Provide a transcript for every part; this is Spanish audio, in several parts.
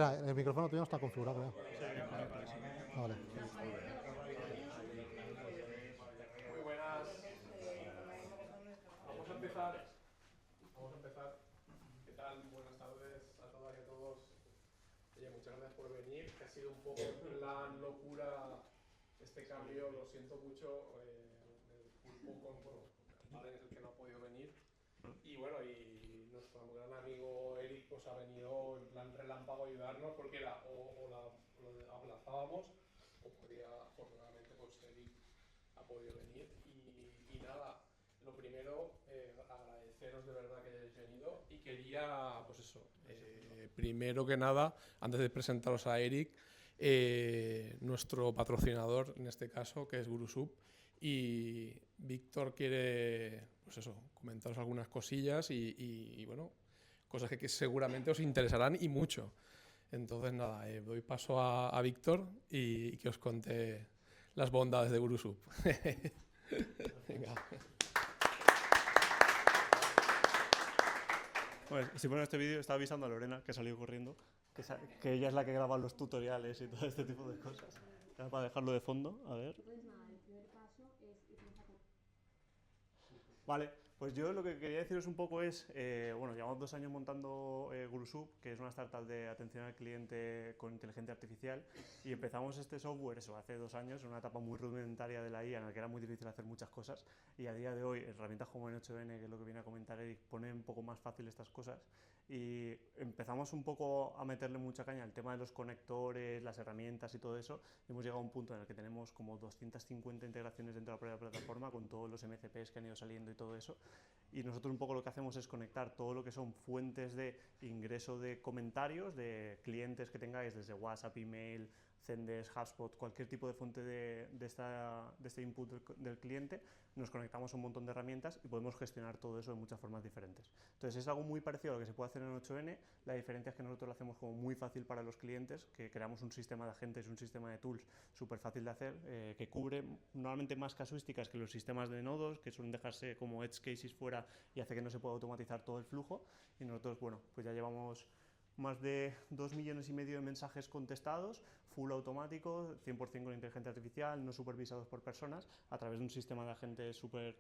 Espera, el micrófono tuyo no está configurado, creo. Ah, vale. Muy buenas. Vamos a empezar. Vamos a empezar. ¿Qué tal? Buenas tardes a todas y a todos. Oye, muchas gracias por venir. Que ha sido un poco en plan locura este cambio. Lo siento mucho. Me culpo con, bueno, Valen es el que no ha podido venir. Y bueno, y nuestro gran amigo Eric pues ha venido en plan relámpago a ayudarnos porque era o lo aplazábamos o podía, afortunadamente, pues Eric ha podido venir y nada, lo primero, agradeceros de verdad que hayáis venido y quería, pues eso, primero que nada, antes de presentaros a Eric, nuestro patrocinador en este caso, que es GuruSub, y Víctor quiere, pues eso, comentaros algunas cosillas y bueno, cosas que seguramente os interesarán y mucho. Entonces nada, doy paso a Víctor y que os cuente las bondades de GuruSub. Venga. Bueno, si ponen este vídeo, estaba avisando a Lorena, que ha salido corriendo, que ella es la que graba los tutoriales y todo este tipo de cosas. Ya para dejarlo de fondo, a ver. Pues nada, el primer paso es irnos a... Vale, pues yo lo que quería deciros un poco es, bueno, llevamos 2 años montando GuruSub, que es una startup de atención al cliente con inteligencia artificial, y empezamos este software, eso, hace 2 años, en una etapa muy rudimentaria de la IA, en la que era muy difícil hacer muchas cosas, y a día de hoy, herramientas como N8N, que es lo que viene a comentar Eric, ponen un poco más fácil estas cosas, y empezamos un poco a meterle mucha caña al tema de los conectores, las herramientas y todo eso, y hemos llegado a un punto en el que tenemos como 250 integraciones dentro de la propia plataforma con todos los MCPs que han ido saliendo y todo eso, y nosotros un poco lo que hacemos es conectar todo lo que son fuentes de ingreso de comentarios de clientes que tengáis desde WhatsApp, email, Zendesk, HubSpot, cualquier tipo de fuente de este input del cliente, nos conectamos a un montón de herramientas y podemos gestionar todo eso de muchas formas diferentes. Entonces es algo muy parecido a lo que se puede hacer en 8N, la diferencia es que nosotros lo hacemos como muy fácil para los clientes, que creamos un sistema de agentes, un sistema de tools súper fácil de hacer, que cubre normalmente más casuísticas que los sistemas de nodos, que suelen dejarse como edge cases fuera y hace que no se pueda automatizar todo el flujo, y nosotros, bueno, pues ya llevamos más de 2,5 millones de mensajes contestados, full automático, 100% con inteligencia artificial, no supervisados por personas, a través de un sistema de agentes súper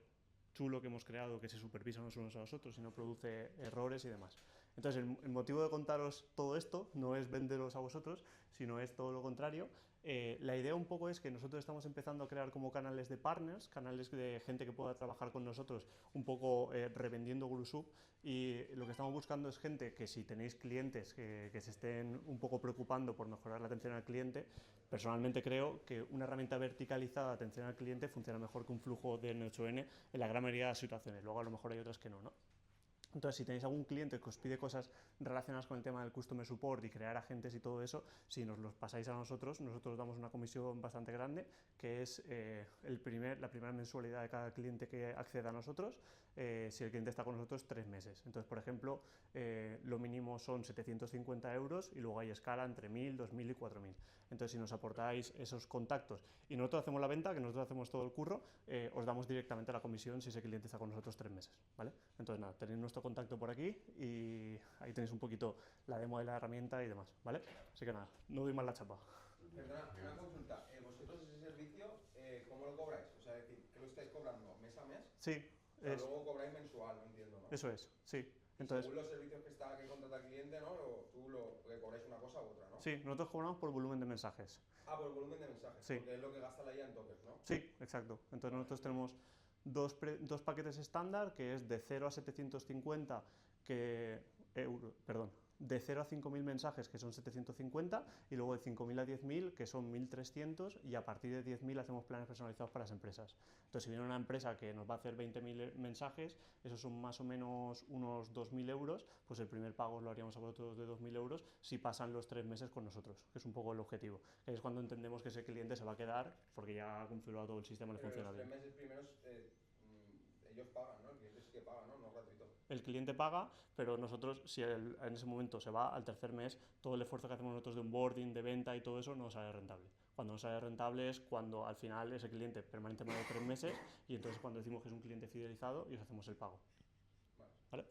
chulo que hemos creado, que se supervisa no solo unos a los otros, sino produce errores y demás. Entonces, el motivo de contaros todo esto no es venderos a vosotros, sino es todo lo contrario. La idea un poco es que nosotros estamos empezando a crear como canales de partners, canales de gente que pueda trabajar con nosotros, un poco revendiendo GuruSub, y lo que estamos buscando es gente que, si tenéis clientes que se estén un poco preocupando por mejorar la atención al cliente, personalmente creo que una herramienta verticalizada de atención al cliente funciona mejor que un flujo de N8N en la gran mayoría de las situaciones. Luego a lo mejor hay otras que no, ¿no? Entonces, si tenéis algún cliente que os pide cosas relacionadas con el tema del customer support y crear agentes y todo eso, si nos los pasáis a nosotros damos una comisión bastante grande, que es la primera mensualidad de cada cliente que acceda a nosotros, si el cliente está con nosotros 3 meses. Entonces, por ejemplo, lo mínimo son 750 euros y luego hay escala entre 1.000, 2.000 y 4.000. Entonces, si nos aportáis esos contactos y nosotros hacemos la venta, que nosotros hacemos todo el curro, os damos directamente la comisión si ese cliente está con nosotros 3 meses, ¿vale? Entonces, nada, tenéis nuestro contacto por aquí y ahí tenéis un poquito la demo de la herramienta y demás, ¿vale? Así que nada, no doy más la chapa. Perdona, una consulta. ¿Vosotros ese servicio cómo lo cobráis? O sea, es decir, ¿qué lo estáis cobrando mes a mes? Sí. O sea, luego cobráis mensual, no entiendo, ¿no? Eso es, sí. Entonces, según los servicios que contrata el cliente, ¿no? Tú le cobráis una cosa u otra, ¿no? Sí, nosotros cobramos por volumen de mensajes. Ah, por el volumen de mensajes, sí. Porque es lo que gasta la IA en tokens, ¿no? Sí, exacto. Entonces nosotros tenemos dos paquetes estándar, que es de 0 a 750, de 0 a 5.000 mensajes, que son 750, y luego de 5.000 a 10.000, que son 1.300, y a partir de 10.000 hacemos planes personalizados para las empresas. Entonces, si viene una empresa que nos va a hacer 20.000 mensajes, esos son más o menos unos 2.000 euros, pues el primer pago lo haríamos a vosotros de 2.000 euros si pasan los 3 meses con nosotros, que es un poco el objetivo. Que es cuando entendemos que ese cliente se va a quedar, porque ya ha configurado todo el sistema y le funciona bien. Los 3 meses primeros ellos pagan, ¿no? El cliente sí que paga, ¿no? No es gratuito. El cliente paga, pero nosotros, si en ese momento se va al tercer mes, todo el esfuerzo que hacemos nosotros de onboarding, de venta y todo eso no sale rentable. Cuando no sale rentable es cuando al final ese cliente permanece más de 3 meses, y entonces cuando decimos que es un cliente fidelizado y os hacemos el pago. ¿Vale?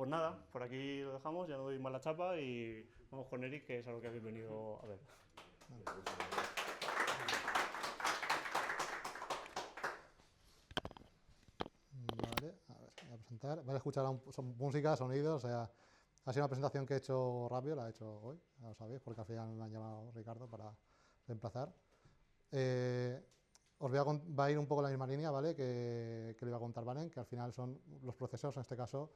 Pues nada, por aquí lo dejamos, ya no doy más la chapa y vamos con Eric, que es a lo que habéis venido a ver. Vale, a ver, voy a presentar. Vais a escuchar son música, sonidos, o sea, ha sido una presentación que he hecho rápido, la he hecho hoy, ya lo sabéis, porque al final me han llamado Ricardo para reemplazar. Va a ir un poco en la misma línea, ¿vale? Que le iba a contar Valen, que al final son los procesos, en este caso,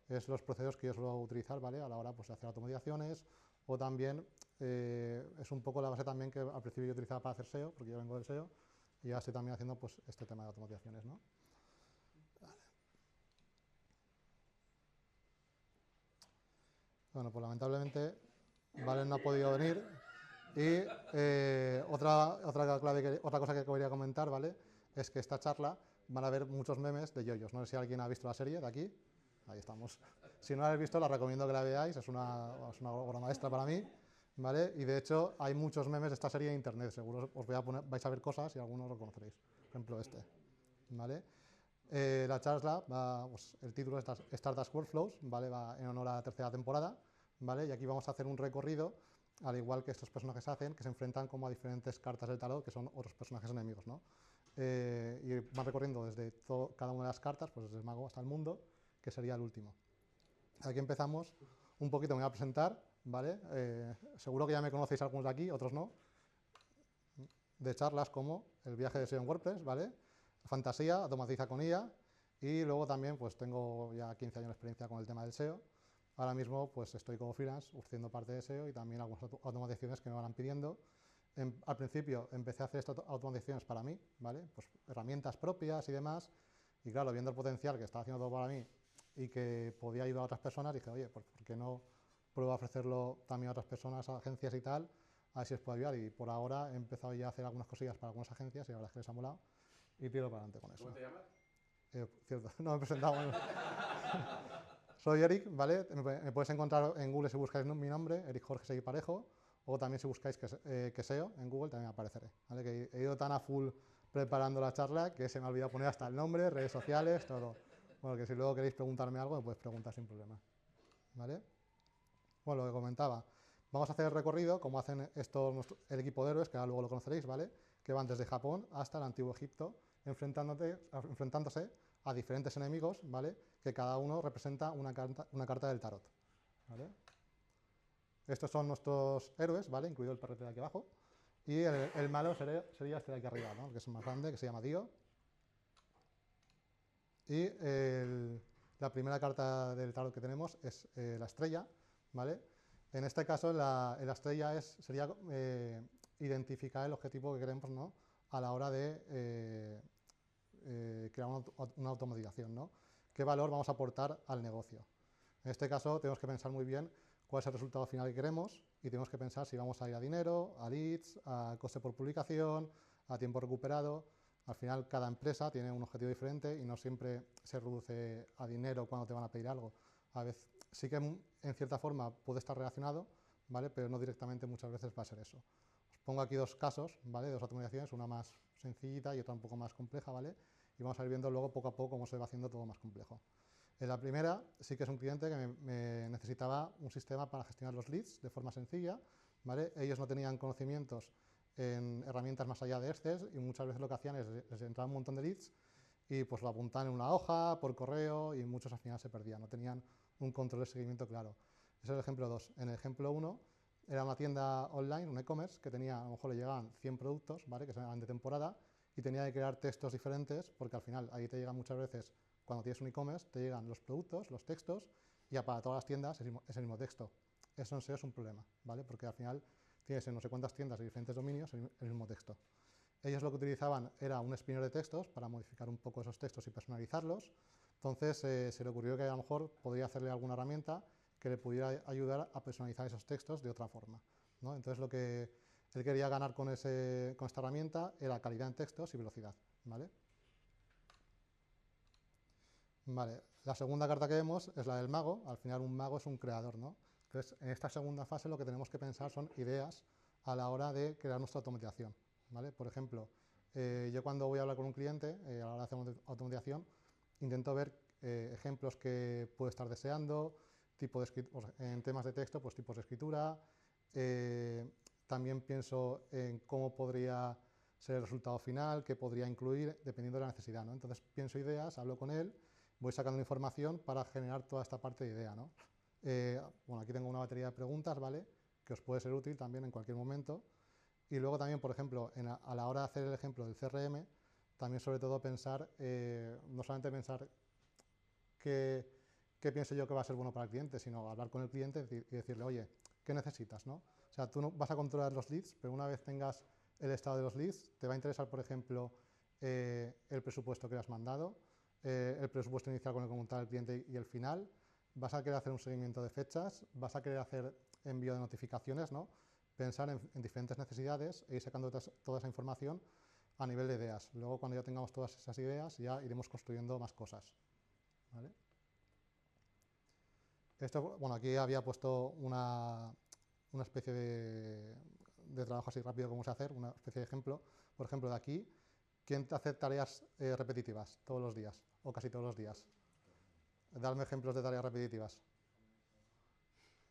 es los procesos que yo suelo utilizar, ¿vale? A la hora pues, de hacer automatizaciones o también es un poco la base también que al principio yo utilizaba para hacer SEO, porque yo vengo del SEO, y ya estoy también haciendo pues, este tema de automatizaciones, ¿no? Bueno, pues lamentablemente Valen no ha podido venir y otra cosa que quería comentar, ¿vale? Es que esta charla van a haber muchos memes de yoyos. No sé si alguien ha visto la serie de aquí. Ahí estamos. Si no la habéis visto, la recomiendo que la veáis. Es una obra maestra para mí, ¿vale? Y de hecho hay muchos memes de esta serie en internet. Seguro os voy a poner, vais a ver cosas y algunos lo conoceréis. Por ejemplo, este, ¿vale? La charla va, pues, el título es Stardust Workflows, ¿vale? Va en honor a la tercera temporada, ¿vale? Y aquí vamos a hacer un recorrido, al igual que estos personajes hacen, que se enfrentan como a diferentes cartas del tarot, que son otros personajes enemigos, ¿no? Y van recorriendo desde cada una de las cartas, pues desde el mago hasta el mundo, que sería el último. Aquí empezamos un poquito, me voy a presentar, ¿vale? Seguro que ya me conocéis algunos de aquí, otros no, de charlas como el viaje de SEO en WordPress, ¿vale? Fantasía, automatiza con IA, y luego también pues tengo ya 15 años de experiencia con el tema del SEO. Ahora mismo pues estoy como freelance haciendo parte de SEO y también algunas automatizaciones que me van pidiendo. Al principio empecé a hacer estas automatizaciones para mí, ¿vale? Pues herramientas propias y demás, y claro, viendo el potencial que estaba haciendo todo para mí y que podía ayudar a otras personas, dije, oye, ¿por qué no pruebo a ofrecerlo también a otras personas, a agencias y tal, a ver si os puedo ayudar? Y por ahora he empezado ya a hacer algunas cosillas para algunas agencias y la verdad es que les ha molado y tiro para adelante con eso. ¿Cómo te llamas? Cierto, no me he presentado. Bueno. Soy Eric, ¿vale? Me puedes encontrar en Google si buscáis mi nombre, Eric Jorge Seguí Parejo, o también si buscáis que SEO en Google también apareceré, ¿vale? Que he ido tan a full preparando la charla que se me ha olvidado poner hasta el nombre, redes sociales, todo. Bueno, que si luego queréis preguntarme algo, me podéis preguntar sin problema, ¿vale? Bueno, lo que comentaba, vamos a hacer el recorrido, como hacen el equipo de héroes, que ahora luego lo conoceréis, ¿vale? Que van desde Japón hasta el Antiguo Egipto, enfrentándose a diferentes enemigos, ¿vale? Que cada uno representa una carta del tarot, ¿vale? Estos son nuestros héroes, ¿vale? Incluido el perrete de aquí abajo. Y el malo sería este de aquí arriba, ¿no? Que es el más grande, que se llama Dio. Y la primera carta del tarot que tenemos es la estrella, ¿vale? En este caso, la estrella sería identificar el objetivo que queremos, ¿no? A la hora de crear una automatización, ¿no? ¿Qué valor vamos a aportar al negocio? En este caso, tenemos que pensar muy bien cuál es el resultado final que queremos y tenemos que pensar si vamos a ir a dinero, a leads, a coste por publicación, a tiempo recuperado. Al final, cada empresa tiene un objetivo diferente y no siempre se reduce a dinero cuando te van a pedir algo. A veces sí que en cierta forma puede estar relacionado, ¿vale? Pero no directamente muchas veces va a ser eso. Os pongo aquí dos casos, ¿vale? Dos automatizaciones, una más sencillita y otra un poco más compleja, ¿vale? Y vamos a ir viendo luego poco a poco cómo se va haciendo todo más complejo. En la primera sí que es un cliente que me necesitaba un sistema para gestionar los leads de forma sencilla, ¿vale? Ellos no tenían conocimientos en herramientas más allá de Excel y muchas veces lo que hacían es les entraba un montón de leads y pues lo apuntaban en una hoja, por correo y muchos al final se perdían, no tenían un control de seguimiento claro. Ese es el ejemplo 2. En el ejemplo 1 era una tienda online, un e-commerce, que tenía, a lo mejor le llegaban 100 productos, ¿vale? Que eran de temporada y tenía que crear textos diferentes porque al final ahí te llegan muchas veces, cuando tienes un e-commerce, te llegan los productos, los textos y para todas las tiendas es el mismo texto. Eso en SEO es un problema, ¿vale? Porque al final tienes en no sé cuántas tiendas de diferentes dominios el mismo texto. Ellos lo que utilizaban era un spinner de textos para modificar un poco esos textos y personalizarlos. Entonces se le ocurrió que a lo mejor podría hacerle alguna herramienta que le pudiera ayudar a personalizar esos textos de otra forma, ¿no? Entonces lo que él quería ganar con esta herramienta era calidad en textos y velocidad, ¿vale? Vale. La segunda carta que vemos es la del mago. Al final un mago es un creador, ¿no? Entonces en esta segunda fase lo que tenemos que pensar son ideas a la hora de crear nuestra automatización, ¿vale? Por ejemplo, yo cuando voy a hablar con un cliente, a la hora de hacer una automatización, intento ver ejemplos que puede estar deseando, en temas de texto, pues tipos de escritura. También pienso en cómo podría ser el resultado final, qué podría incluir, dependiendo de la necesidad, ¿no? Entonces pienso ideas, hablo con él, voy sacando información para generar toda esta parte de idea, ¿no? Bueno, aquí tengo una batería de preguntas, ¿vale? Que os puede ser útil también en cualquier momento. Y luego también, por ejemplo, a la hora de hacer el ejemplo del CRM, también sobre todo pensar, no solamente pensar qué pienso yo que va a ser bueno para el cliente, sino hablar con el cliente y decirle, oye, ¿qué necesitas, no? O sea, tú no vas a controlar los leads, pero una vez tengas el estado de los leads, te va a interesar, por ejemplo, el presupuesto que le has mandado, el presupuesto inicial con el que contaba el cliente y el final, vas a querer hacer un seguimiento de fechas, vas a querer hacer envío de notificaciones, ¿no? Pensar en diferentes necesidades e ir sacando toda esa información a nivel de ideas. Luego, cuando ya tengamos todas esas ideas, ya iremos construyendo más cosas, ¿vale? Esto, bueno, aquí había puesto una especie de trabajo así rápido como se hacer, una especie de ejemplo. Por ejemplo, de aquí, ¿quién te hace tareas repetitivas todos los días o casi todos los días? Darme ejemplos de tareas repetitivas.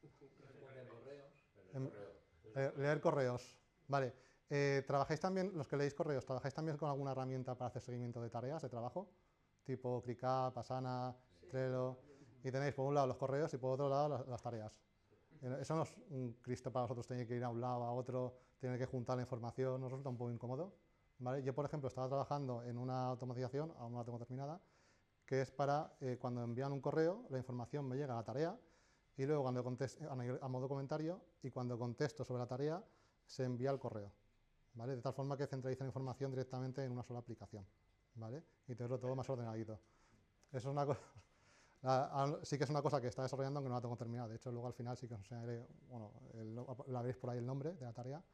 Responder correos. Leer correos. Vale. ¿Trabajáis también, los que leéis correos, trabajáis también con alguna herramienta para hacer seguimiento de tareas de trabajo? Tipo ClickUp, Asana, Trello. Y tenéis por un lado los correos y por otro lado las tareas. Eso no es un Cristo para vosotros, tener que ir a un lado, a otro, tener que juntar la información, nos resulta un poco incómodo, ¿vale? Yo, por ejemplo, estaba trabajando en una automatización, aún no la tengo terminada, que es para cuando envían un correo, la información me llega a la tarea y luego cuando contesto, a modo comentario, y cuando contesto sobre la tarea, se envía el correo, ¿vale? De tal forma que centraliza la información directamente en una sola aplicación, ¿vale? Y tenerlo todo más ordenadito. Eso es una cosa... Sí que es una cosa que está desarrollando, aunque no la tengo terminada. De hecho, luego al final sí que os enseñaré, bueno, la veréis por ahí el nombre de la tarea.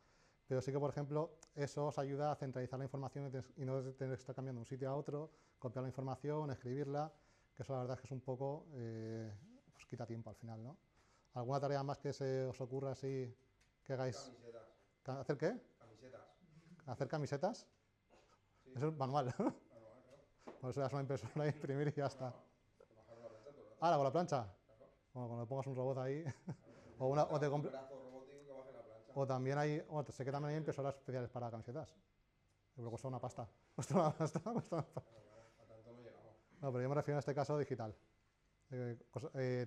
Pero sí que, por ejemplo, eso os ayuda a centralizar la información y no tener que estar cambiando de un sitio a otro, copiar la información, escribirla, que eso la verdad es que es un poco, os quita tiempo al final, ¿no? ¿Alguna tarea más que se os ocurra así que hagáis? Camisetas. ¿Hacer qué? Camisetas. ¿Hacer camisetas? Sí. Eso es manual. Manual, claro. Por eso das una impresora, imprimir y ya está. Bajar la plancha todo el rato. Ah, con la plancha. Claro. Bueno, cuando pongas un robot ahí. Claro. O te Un brazo robótico que baje la plancha. O también hay, bueno, sé que también hay impresoras especiales para camisetas. Pero cuesta una pasta. Cuesta una pasta. Claro, a tanto no llegamos. No, pero yo me refiero en este caso digital.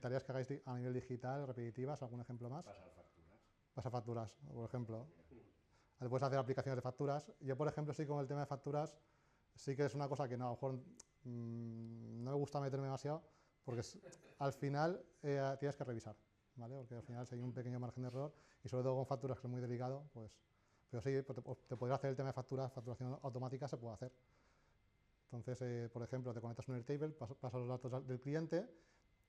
Tareas que hagáis a nivel digital, repetitivas, ¿algún ejemplo más? Pasar facturas. Pasar facturas, por ejemplo. Puedes hacer aplicaciones de facturas. Yo, por ejemplo, sí con el tema de facturas, sí que es una cosa que no, a lo mejor no me gusta meterme demasiado, porque al final tienes que revisar, ¿vale? Porque al final si hay un pequeño margen de error, y sobre todo con facturas que es muy delicado, pues... Pero sí, pues te podría hacer el tema de facturación automática, se puede hacer. Entonces, por ejemplo, te conectas a un Airtable, pasas los datos del cliente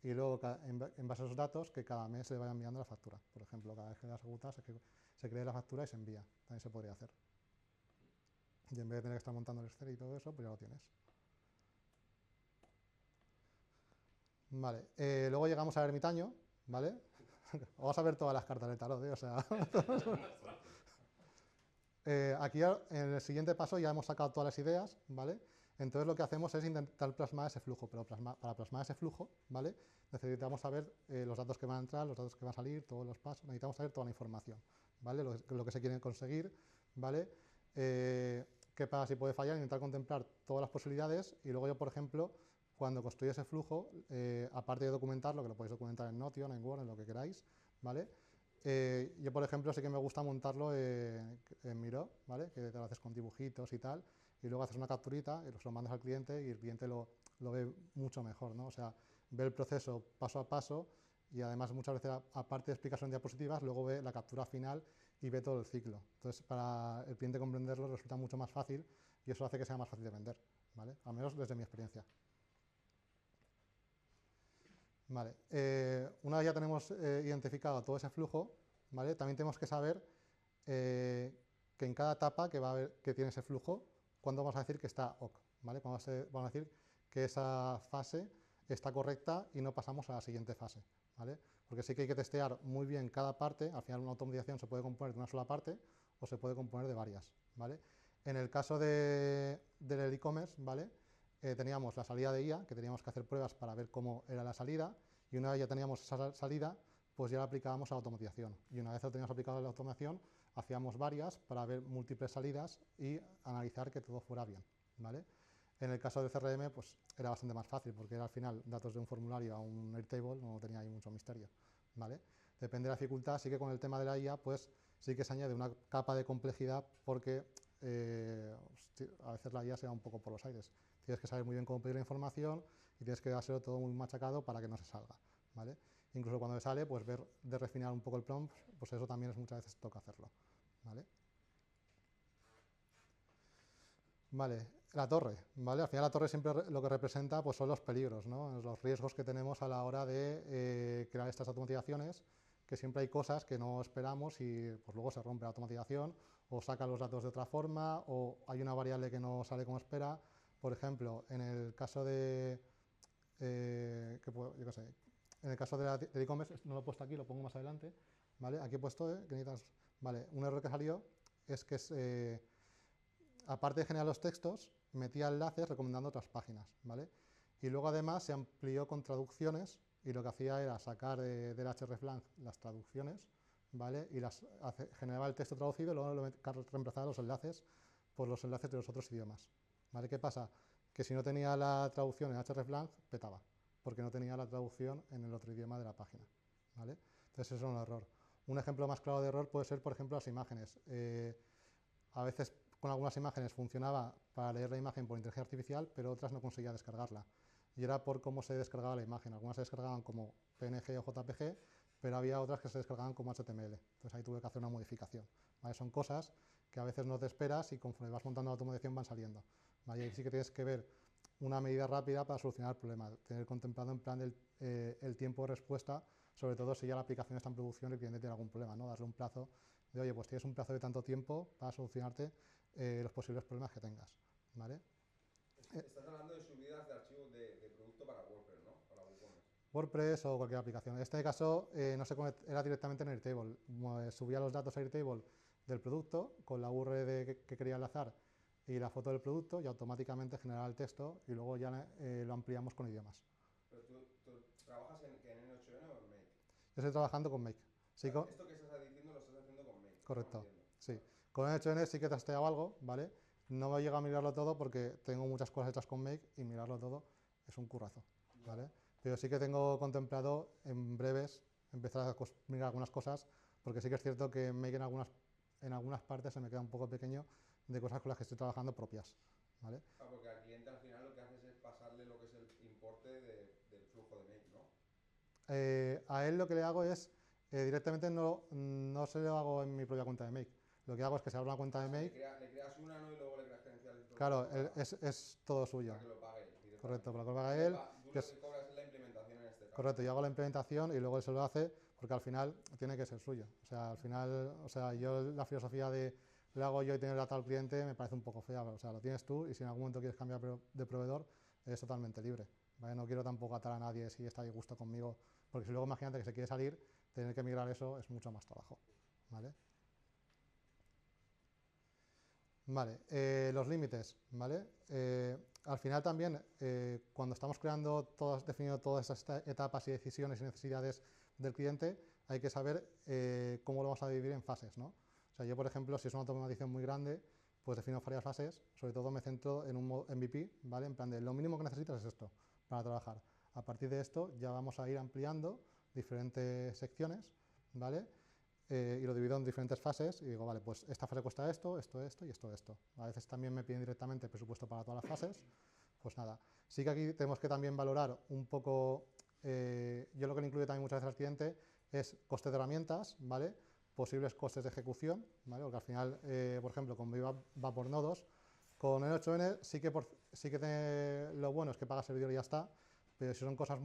y luego en base a esos datos que cada mes se vaya enviando la factura. Por ejemplo, cada vez que das ejecuta se crea la factura y se envía. También se podría hacer. Y en vez de tener que estar montando el Excel y todo eso, pues ya lo tienes. Vale, luego llegamos al ermitaño, ¿vale? Vamos a ver todas las cartas del tarot, ¿eh? O sea... aquí en el siguiente paso ya hemos sacado todas las ideas, ¿vale? Entonces lo que hacemos es intentar plasmar ese flujo, pero para plasmar ese flujo, ¿vale? Necesitamos saber los datos que van a entrar, los datos que van a salir, todos los pasos, necesitamos saber toda la información, ¿vale? Lo que se quiere conseguir, ¿vale? Qué pasa si puede fallar, intentar contemplar todas las posibilidades y luego yo, por ejemplo, cuando construyo ese flujo, aparte de documentarlo, que lo podéis documentar en Notion, en Word, en lo que queráis, ¿vale? Yo, por ejemplo, sí que me gusta montarlo en Miro, ¿vale? Que te lo haces con dibujitos y tal, y luego haces una capturita y lo mandas al cliente y el cliente lo ve mucho mejor, ¿no? O sea, ve el proceso paso a paso y además muchas veces, aparte de explicación en diapositivas, luego ve la captura final y ve todo el ciclo. Entonces, para el cliente comprenderlo resulta mucho más fácil y eso hace que sea más fácil de vender, ¿vale? Al menos desde mi experiencia. Vale, una vez ya tenemos identificado todo ese flujo, ¿vale? También tenemos que saber que en cada etapa que tiene ese flujo, cuándo vamos a decir que está OK, ¿vale? Vamos a decir que esa fase está correcta y no pasamos a la siguiente fase, ¿vale? Porque sí que hay que testear muy bien cada parte. Al final una automatización se puede componer de una sola parte o se puede componer de varias, ¿vale? En el caso del e-commerce, ¿vale? teníamos la salida de IA, que teníamos que hacer pruebas para ver cómo era la salida, y una vez ya teníamos esa salida, pues ya la aplicábamos a la automatización. Y una vez lo teníamos aplicado a la automación, hacíamos varias para ver múltiples salidas y analizar que todo fuera bien, ¿vale? En el caso del CRM, pues era bastante más fácil, porque era al final datos de un formulario a un Airtable, no tenía ahí mucho misterio, ¿vale? Depende de la dificultad, sí que con el tema de la IA, pues sí que se añade una capa de complejidad, porque a veces la IA se va un poco por los aires. Tienes que saber muy bien cómo pedir la información y tienes que dárselo todo muy machacado para que no se salga, ¿vale? Incluso cuando sale, pues ver de refinar un poco el prompt, pues eso también es muchas veces toca hacerlo, ¿vale? Vale, la torre, ¿vale? Al final la torre siempre lo que representa pues son los peligros, ¿no? Los riesgos que tenemos a la hora de crear estas automatizaciones, que siempre hay cosas que no esperamos y pues luego se rompe la automatización o saca los datos de otra forma o hay una variable que no sale como espera. Por ejemplo, en el caso de, yo qué sé, en el caso del e-commerce, no lo he puesto aquí, lo pongo más adelante, ¿vale? Aquí he puesto que necesitas, vale, un error que salió es que aparte de generar los textos, metía enlaces recomendando otras páginas, ¿vale? Y luego además se amplió con traducciones y lo que hacía era sacar del hreflang las traducciones, ¿vale? Y generaba el texto traducido y luego reemplazaba los enlaces por los enlaces de los otros idiomas, ¿vale? ¿Qué pasa? Que si no tenía la traducción en hreflang, petaba, porque no tenía la traducción en el otro idioma de la página, ¿vale? Entonces eso es un error. Un ejemplo más claro de error puede ser, por ejemplo, las imágenes. A veces con algunas imágenes funcionaba para leer la imagen por inteligencia artificial, pero otras no conseguía descargarla. Y era por cómo se descargaba la imagen. Algunas se descargaban como PNG o JPG, pero había otras que se descargaban como HTML. Entonces ahí tuve que hacer una modificación, ¿vale? Son cosas que a veces no te esperas y conforme vas montando la automatización van saliendo, ¿vale? Y ahí sí que tienes que ver una medida rápida para solucionar el problema, tener contemplado en plan el tiempo de respuesta, sobre todo si ya la aplicación está en producción y el cliente tiene algún problema, ¿no? Darle un plazo de, oye, pues tienes un plazo de tanto tiempo para solucionarte los posibles problemas que tengas, ¿vale? Estás hablando de subidas de archivos de producto para WordPress, ¿no? Para WooCommerce. WordPress o cualquier aplicación. En este caso no se era directamente en Airtable. Subía los datos a Airtable del producto con la URL que quería enlazar y la foto del producto y automáticamente generaba el texto y luego ya lo ampliamos con idiomas. Pero tú trabajas en N8N o en Make. Yo estoy trabajando con Make. Sí, Esto que estás diciendo lo estás haciendo con Make. correcto, No entiendo. sí. Con N8N sí que he testeado algo, ¿vale? No me llega a mirarlo todo porque tengo muchas cosas hechas con Make y mirarlo todo es un currazo, ¿vale? Pero sí que tengo contemplado en breves empezar a mirar algunas cosas, porque sí que es cierto que Make en algunas partes se me queda un poco pequeño de cosas con las que estoy trabajando propias, ¿vale? Ah, porque al cliente al final lo que haces es pasarle lo que es el importe del flujo de Make, ¿no? A él lo que le hago es, directamente no se lo hago en mi propia cuenta de Make. Lo que hago es que se abre una cuenta de Make. Le creas una, ¿no? Y luego le creas credenciales y todo. Claro, es todo suyo. Para que lo pague él. Correcto, para que lo pague él. Tú lo que cobras es la implementación en este caso. Correcto, yo hago la implementación y luego él se lo hace porque al final tiene que ser suyo. O sea, al final, o sea, yo la filosofía de lo hago yo y tener data al cliente me parece un poco fea. O sea, lo tienes tú y si en algún momento quieres cambiar de proveedor, es totalmente libre, ¿vale? No quiero tampoco atar a nadie si está a disgusto conmigo, porque si luego imagínate que se quiere salir, tener que migrar eso es mucho más trabajo, ¿vale? Vale, los límites, ¿vale? Al final también, cuando estamos definiendo todas estas etapas y decisiones y necesidades del cliente, hay que saber cómo lo vamos a dividir en fases, ¿no? O sea, yo, por ejemplo, si es una automatización muy grande, pues defino varias fases, sobre todo me centro en un MVP, ¿vale? En plan de, lo mínimo que necesitas es esto para trabajar. A partir de esto ya vamos a ir ampliando diferentes secciones, ¿vale? Y lo divido en diferentes fases y digo, vale, pues esta fase cuesta esto, esto y esto. A veces también me piden directamente presupuesto para todas las fases, pues nada. Sí que aquí tenemos que también valorar un poco, yo lo que le incluyo también muchas veces al cliente es coste de herramientas, ¿vale? Posibles costes de ejecución, ¿vale? Porque al final, por ejemplo, como va por nodos, con N8N sí que lo bueno es que paga servidor y ya está, pero si son cosas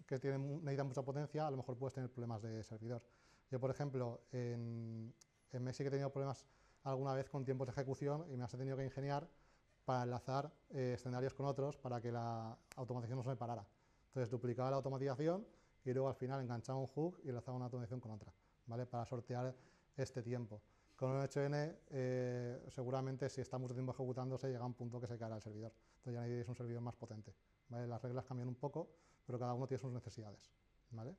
que necesitan mucha potencia, a lo mejor puedes tener problemas de servidor. Yo, por ejemplo, en Messi que he tenido problemas alguna vez con tiempos de ejecución y me has tenido que ingeniar para enlazar escenarios con otros para que la automatización no se me parara. Entonces duplicaba la automatización y luego al final enganchaba un hook y enlazaba una automatización con otra, ¿vale? Para sortear este tiempo. Con un 8N, seguramente si está mucho tiempo ejecutándose, llega a un punto que se caerá el servidor. Entonces ya necesitáis un servidor más potente, ¿vale? Las reglas cambian un poco, pero cada uno tiene sus necesidades, ¿vale?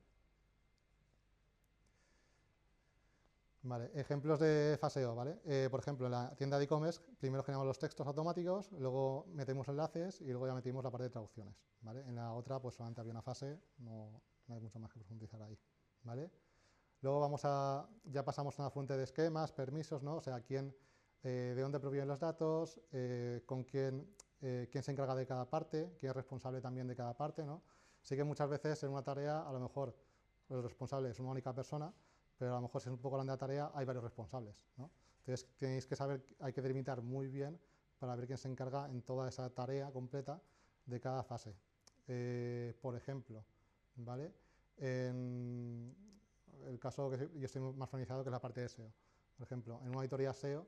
Vale, ejemplos de faseo, ¿vale? Por ejemplo, en la tienda de e-commerce, primero generamos los textos automáticos, luego metemos enlaces y luego ya metimos la parte de traducciones, ¿vale? En la otra, pues solamente había una fase, no hay mucho más que profundizar ahí, ¿vale? Luego ya pasamos a una fuente de esquemas, permisos, ¿no? O sea, de dónde provienen los datos, con quién se encarga de cada parte, quién es responsable también de cada parte, ¿no? Sí que muchas veces en una tarea, a lo mejor el responsable es una única persona, pero a lo mejor si es un poco grande la tarea, hay varios responsables, ¿no? Entonces tenéis que saber, hay que delimitar muy bien para ver quién se encarga en toda esa tarea completa de cada fase. Por ejemplo, ¿vale? En el caso que yo estoy más familiarizado, que es la parte de SEO. Por ejemplo, en una auditoría SEO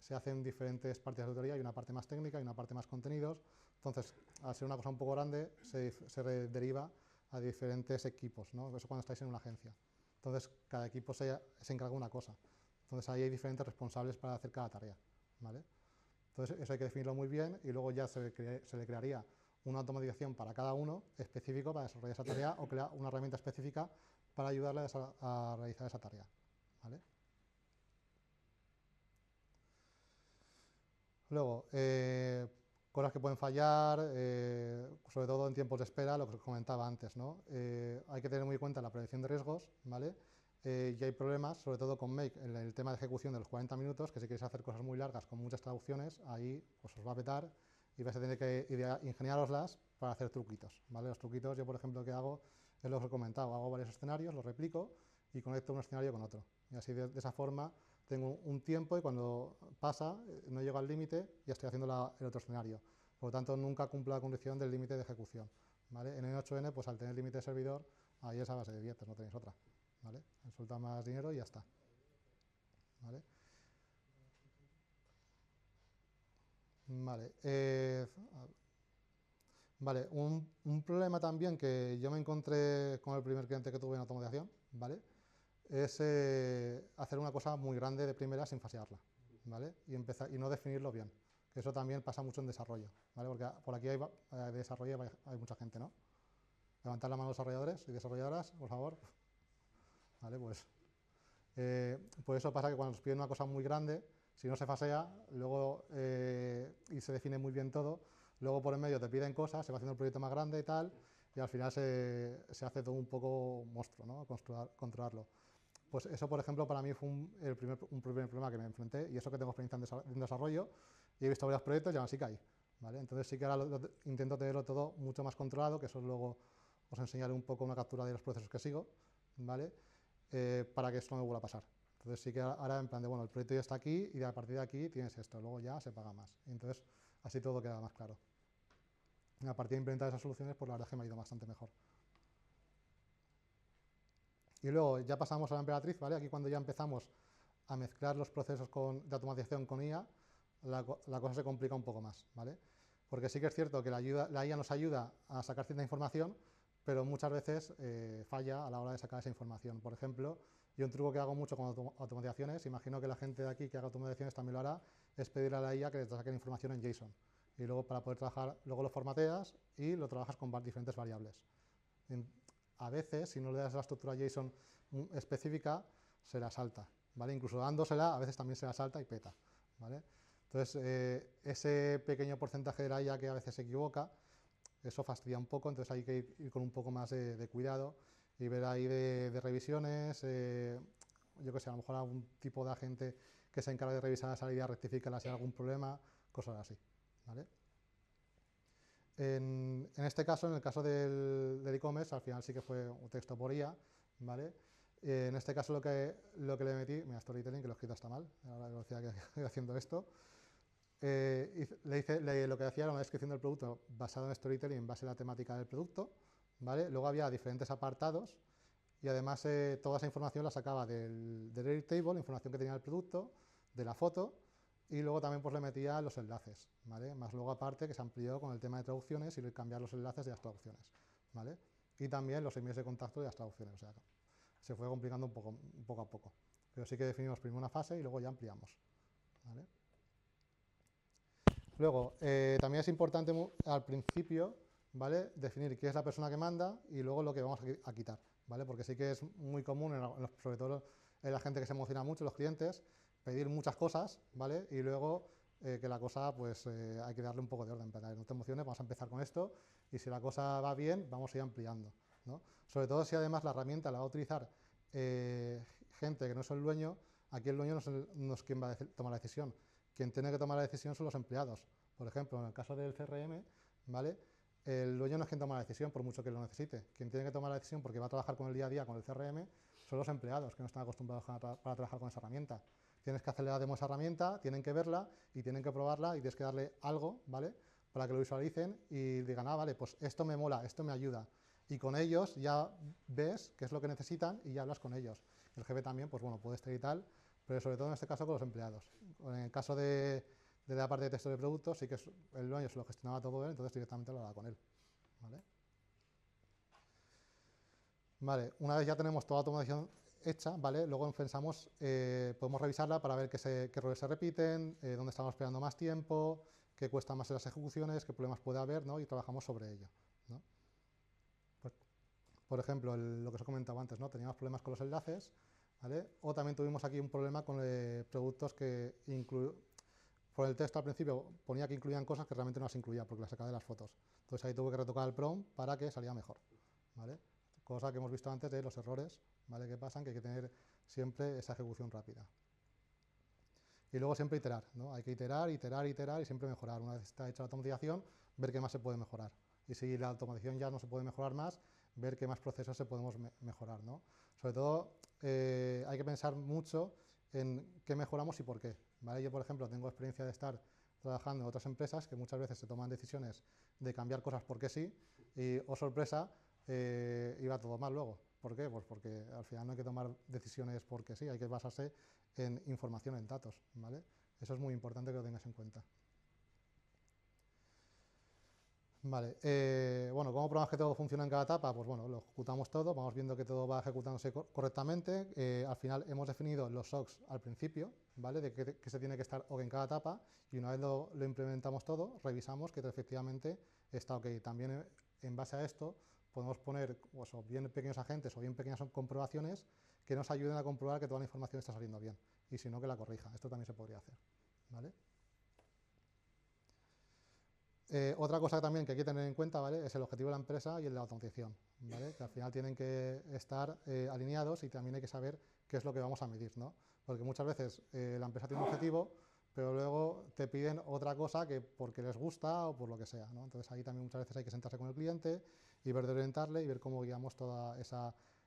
se hacen diferentes partes de auditoría, hay una parte más técnica y una parte más contenidos. Entonces, al ser una cosa un poco grande, se deriva a diferentes equipos, ¿no? Eso cuando estáis en una agencia. Entonces, cada equipo se encarga de una cosa. Entonces, ahí hay diferentes responsables para hacer cada tarea, ¿vale? Entonces, eso hay que definirlo muy bien y luego ya se le crearía una automatización para cada uno específico para desarrollar esa tarea o crear una herramienta específica para ayudarle a realizar esa tarea, ¿vale? Luego, cosas que pueden fallar, sobre todo en tiempos de espera, lo que os comentaba antes, ¿no? Hay que tener muy en cuenta la prevención de riesgos, ¿vale? Y hay problemas, sobre todo con Make, en el tema de ejecución de los 40 minutos, que si queréis hacer cosas muy largas con muchas traducciones, ahí pues, os va a petar y vais a tener que ingeniároslas para hacer truquitos, ¿vale? Los truquitos, yo por ejemplo, que hago, es lo que os he comentado, hago varios escenarios, los replico y conecto un escenario con otro. Y así de esa forma tengo un tiempo y cuando pasa, no llego al límite, ya estoy haciendo el otro escenario. Por lo tanto, nunca cumplo la condición del límite de ejecución, ¿vale? En el 8N, pues al tener límite de servidor, ahí es a base de dietas, no tenéis otra, ¿vale? Suelta más dinero y ya está, ¿vale? Vale, vale, un problema también que yo me encontré con el primer cliente que tuve en automatización, ¿vale? Es hacer una cosa muy grande de primera sin fasearla, ¿vale? Y no definirlo bien, que eso también pasa mucho en desarrollo, ¿vale? Porque por aquí de desarrollo hay mucha gente, ¿no? Levantar la mano los desarrolladores y desarrolladoras, por favor. ¿Vale? Pues eso pasa que cuando os piden una cosa muy grande, si no se fasea, luego y se define muy bien todo, luego por en medio te piden cosas, se va haciendo el proyecto más grande y tal, y al final se hace todo un poco monstruo, ¿no? Controlarlo. Pues eso, por ejemplo, para mí fue un primer problema que me enfrenté, y eso que tengo experiencia en desarrollo, y he visto varios proyectos y aún así caí, ¿vale? Entonces sí que ahora intento tenerlo todo mucho más controlado, que eso luego os enseñaré un poco una captura de los procesos que sigo, ¿vale? Para que esto no me vuelva a pasar. Entonces sí que ahora en plan de, bueno, el proyecto ya está aquí y a partir de aquí tienes esto, luego ya se paga más. Y entonces así todo queda más claro. Y a partir de implementar esas soluciones, pues la verdad es que me ha ido bastante mejor. Y luego ya pasamos a la emperatriz, ¿vale? Aquí cuando ya empezamos a mezclar los procesos de automatización con IA, la cosa se complica un poco más, ¿vale? Porque sí que es cierto que la IA nos ayuda a sacar cierta información, pero muchas veces falla a la hora de sacar esa información. Por ejemplo, yo un truco que hago mucho con automatizaciones, imagino que la gente de aquí que haga automatizaciones también lo hará, es pedirle a la IA que te saque información en JSON. Y luego para poder trabajar, luego lo formateas y lo trabajas con diferentes variables. A veces, si no le das la estructura JSON específica, se la salta, ¿vale? Incluso dándosela, a veces también se la salta y peta, ¿vale? Entonces, ese pequeño porcentaje de la IA que a veces se equivoca, eso fastidia un poco, entonces hay que ir con un poco más de cuidado y ver ahí de revisiones, yo que sé, a lo mejor algún tipo de agente que se encargue de revisar la salida, rectificarla si hay algún problema, cosas así, ¿vale? En este caso, en el caso del e-commerce, al final sí que fue un texto por IA, ¿vale? En este caso lo que le metí, mira, storytelling, que lo he escrito hasta mal, ahora lo decía que estoy haciendo esto, lo que hacía era una descripción del producto basada en storytelling en base a la temática del producto, ¿vale? Luego había diferentes apartados y además toda esa información la sacaba del Airtable, información que tenía el producto, de la foto, y luego también pues le metía los enlaces, ¿vale? Más luego aparte que se amplió con el tema de traducciones y cambiar los enlaces de las traducciones, ¿vale? Y también los emails de contacto de las traducciones, o sea, se fue complicando un poco a poco. pero sí que definimos primero una fase y luego ya ampliamos, ¿vale? Luego, también es importante al principio, ¿vale?, definir qué es la persona que manda y luego lo que vamos a quitar, ¿vale? Porque sí que es muy común, sobre todo en la gente que se emociona mucho, los clientes, pedir muchas cosas, ¿vale? Y luego que la cosa, pues hay que darle un poco de orden. Para que no te emociones, vamos a empezar con esto y si la cosa va bien, vamos a ir ampliando, ¿no? Sobre todo si además la herramienta la va a utilizar gente que no es el dueño. Aquí el dueño no es quien va a tomar la decisión. Quien tiene que tomar la decisión son los empleados. Por ejemplo, en el caso del CRM, ¿vale?, el dueño no es quien toma la decisión, por mucho que lo necesite. Quien tiene que tomar la decisión porque va a trabajar con el día a día con el CRM son los empleados, que no están acostumbrados para trabajar con esa herramienta. Tienes que hacerle la demo a esa herramienta, tienen que verla y tienen que probarla y tienes que darle algo, ¿vale?, para que lo visualicen y digan, ah, vale, pues esto me mola, esto me ayuda. Y con ellos ya ves qué es lo que necesitan y ya hablas con ellos. El jefe también, pues bueno, puede estar y tal, pero sobre todo en este caso con los empleados. En el caso de la parte de texto de productos, sí que el dueño se lo gestionaba todo él, entonces directamente lo hablaba con él, ¿vale? Vale, una vez ya tenemos toda la automatización hecha, ¿vale?, luego pensamos, podemos revisarla para ver qué errores se repiten, dónde estamos esperando más tiempo, qué cuesta más en las ejecuciones, qué problemas puede haber, ¿no?, y trabajamos sobre ello, ¿no? Pues, por ejemplo, lo que os he comentado antes, ¿no?, teníamos problemas con los enlaces, ¿vale? O también tuvimos aquí un problema con productos que por el texto al principio ponía que incluían cosas que realmente no las incluía porque las sacaba de las fotos. Entonces ahí tuve que retocar el prompt para que saliera mejor, ¿vale? Cosa que hemos visto antes de los errores, ¿vale?, que pasan, que hay que tener siempre esa ejecución rápida. Y luego siempre iterar, ¿no? Hay que iterar, iterar, iterar y siempre mejorar. Una vez está hecha la automatización, ver qué más se puede mejorar. Y si la automatización ya no se puede mejorar más, ver qué más procesos se podemos mejorar, ¿no? Sobre todo, hay que pensar mucho en qué mejoramos y por qué, ¿vale? Yo, por ejemplo, tengo experiencia de estar trabajando en otras empresas que muchas veces se toman decisiones de cambiar cosas porque sí y, oh sorpresa, iba todo mal luego. ¿Por qué? Pues porque al final no hay que tomar decisiones porque sí, hay que basarse en información, en datos, ¿vale? Eso es muy importante que lo tengas en cuenta. Vale, bueno, ¿cómo probamos que todo funciona en cada etapa? Pues bueno, lo ejecutamos todo, vamos viendo que todo va ejecutándose correctamente. Al final hemos definido los SOCs al principio, ¿vale?, de que se tiene que estar OK en cada etapa, y una vez lo implementamos todo, revisamos que efectivamente está OK. También en base a esto podemos poner pues, o bien pequeños agentes o bien pequeñas comprobaciones que nos ayuden a comprobar que toda la información está saliendo bien, y si no, que la corrija. Esto también se podría hacer, ¿vale? Otra cosa también que hay que tener en cuenta, ¿vale?, es el objetivo de la empresa y el de la automatización, ¿vale?, que al final tienen que estar alineados y también hay que saber qué es lo que vamos a medir, ¿no? Porque muchas veces la empresa tiene un objetivo, pero luego te piden otra cosa que porque les gusta o por lo que sea, ¿no? Entonces ahí también muchas veces hay que sentarse con el cliente y ver de orientarle y ver cómo guiamos todo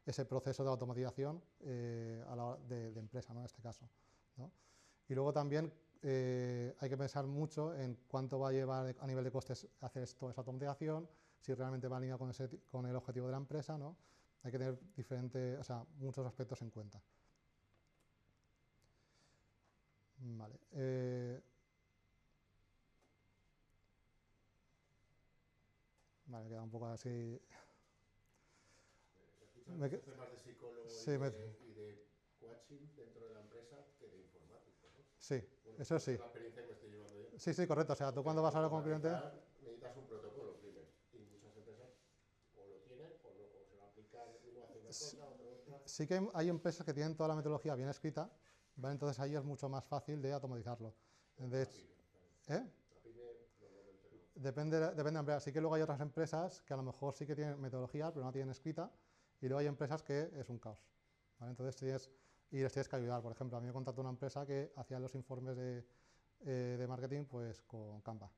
ese proceso de automatización de empresa, ¿no?, en este caso, ¿no? Y luego también hay que pensar mucho en cuánto va a llevar a nivel de costes hacer toda esa automatización, si realmente va alineado con el objetivo de la empresa, ¿no? Hay que tener muchos aspectos en cuenta. Vale. Vale, queda un poco así. Hace más de psicólogo sí, y de coaching dentro de la empresa que de informático, ¿no? Sí, bueno, eso sí. Es la experiencia que me estoy llevando yo. Sí, sí, correcto. O sea, tú cuando vas a hablar con el cliente... necesitas un protocolo primero. Y muchas empresas o lo tienen o no, o se va a aplicar, uno hace una cosa, otro otra. Sí que hay empresas que tienen toda la metodología bien escrita, ¿vale? Entonces ahí es mucho más fácil de automatizarlo. De hecho, ¿eh? Depende de la empresa. Sí que luego hay otras empresas que a lo mejor sí que tienen metodología, pero no tienen escrita, y luego hay empresas que es un caos, ¿vale? Entonces les tienes que ayudar. Por ejemplo, a mí me contactó una empresa que hacía los informes de marketing pues con Canva.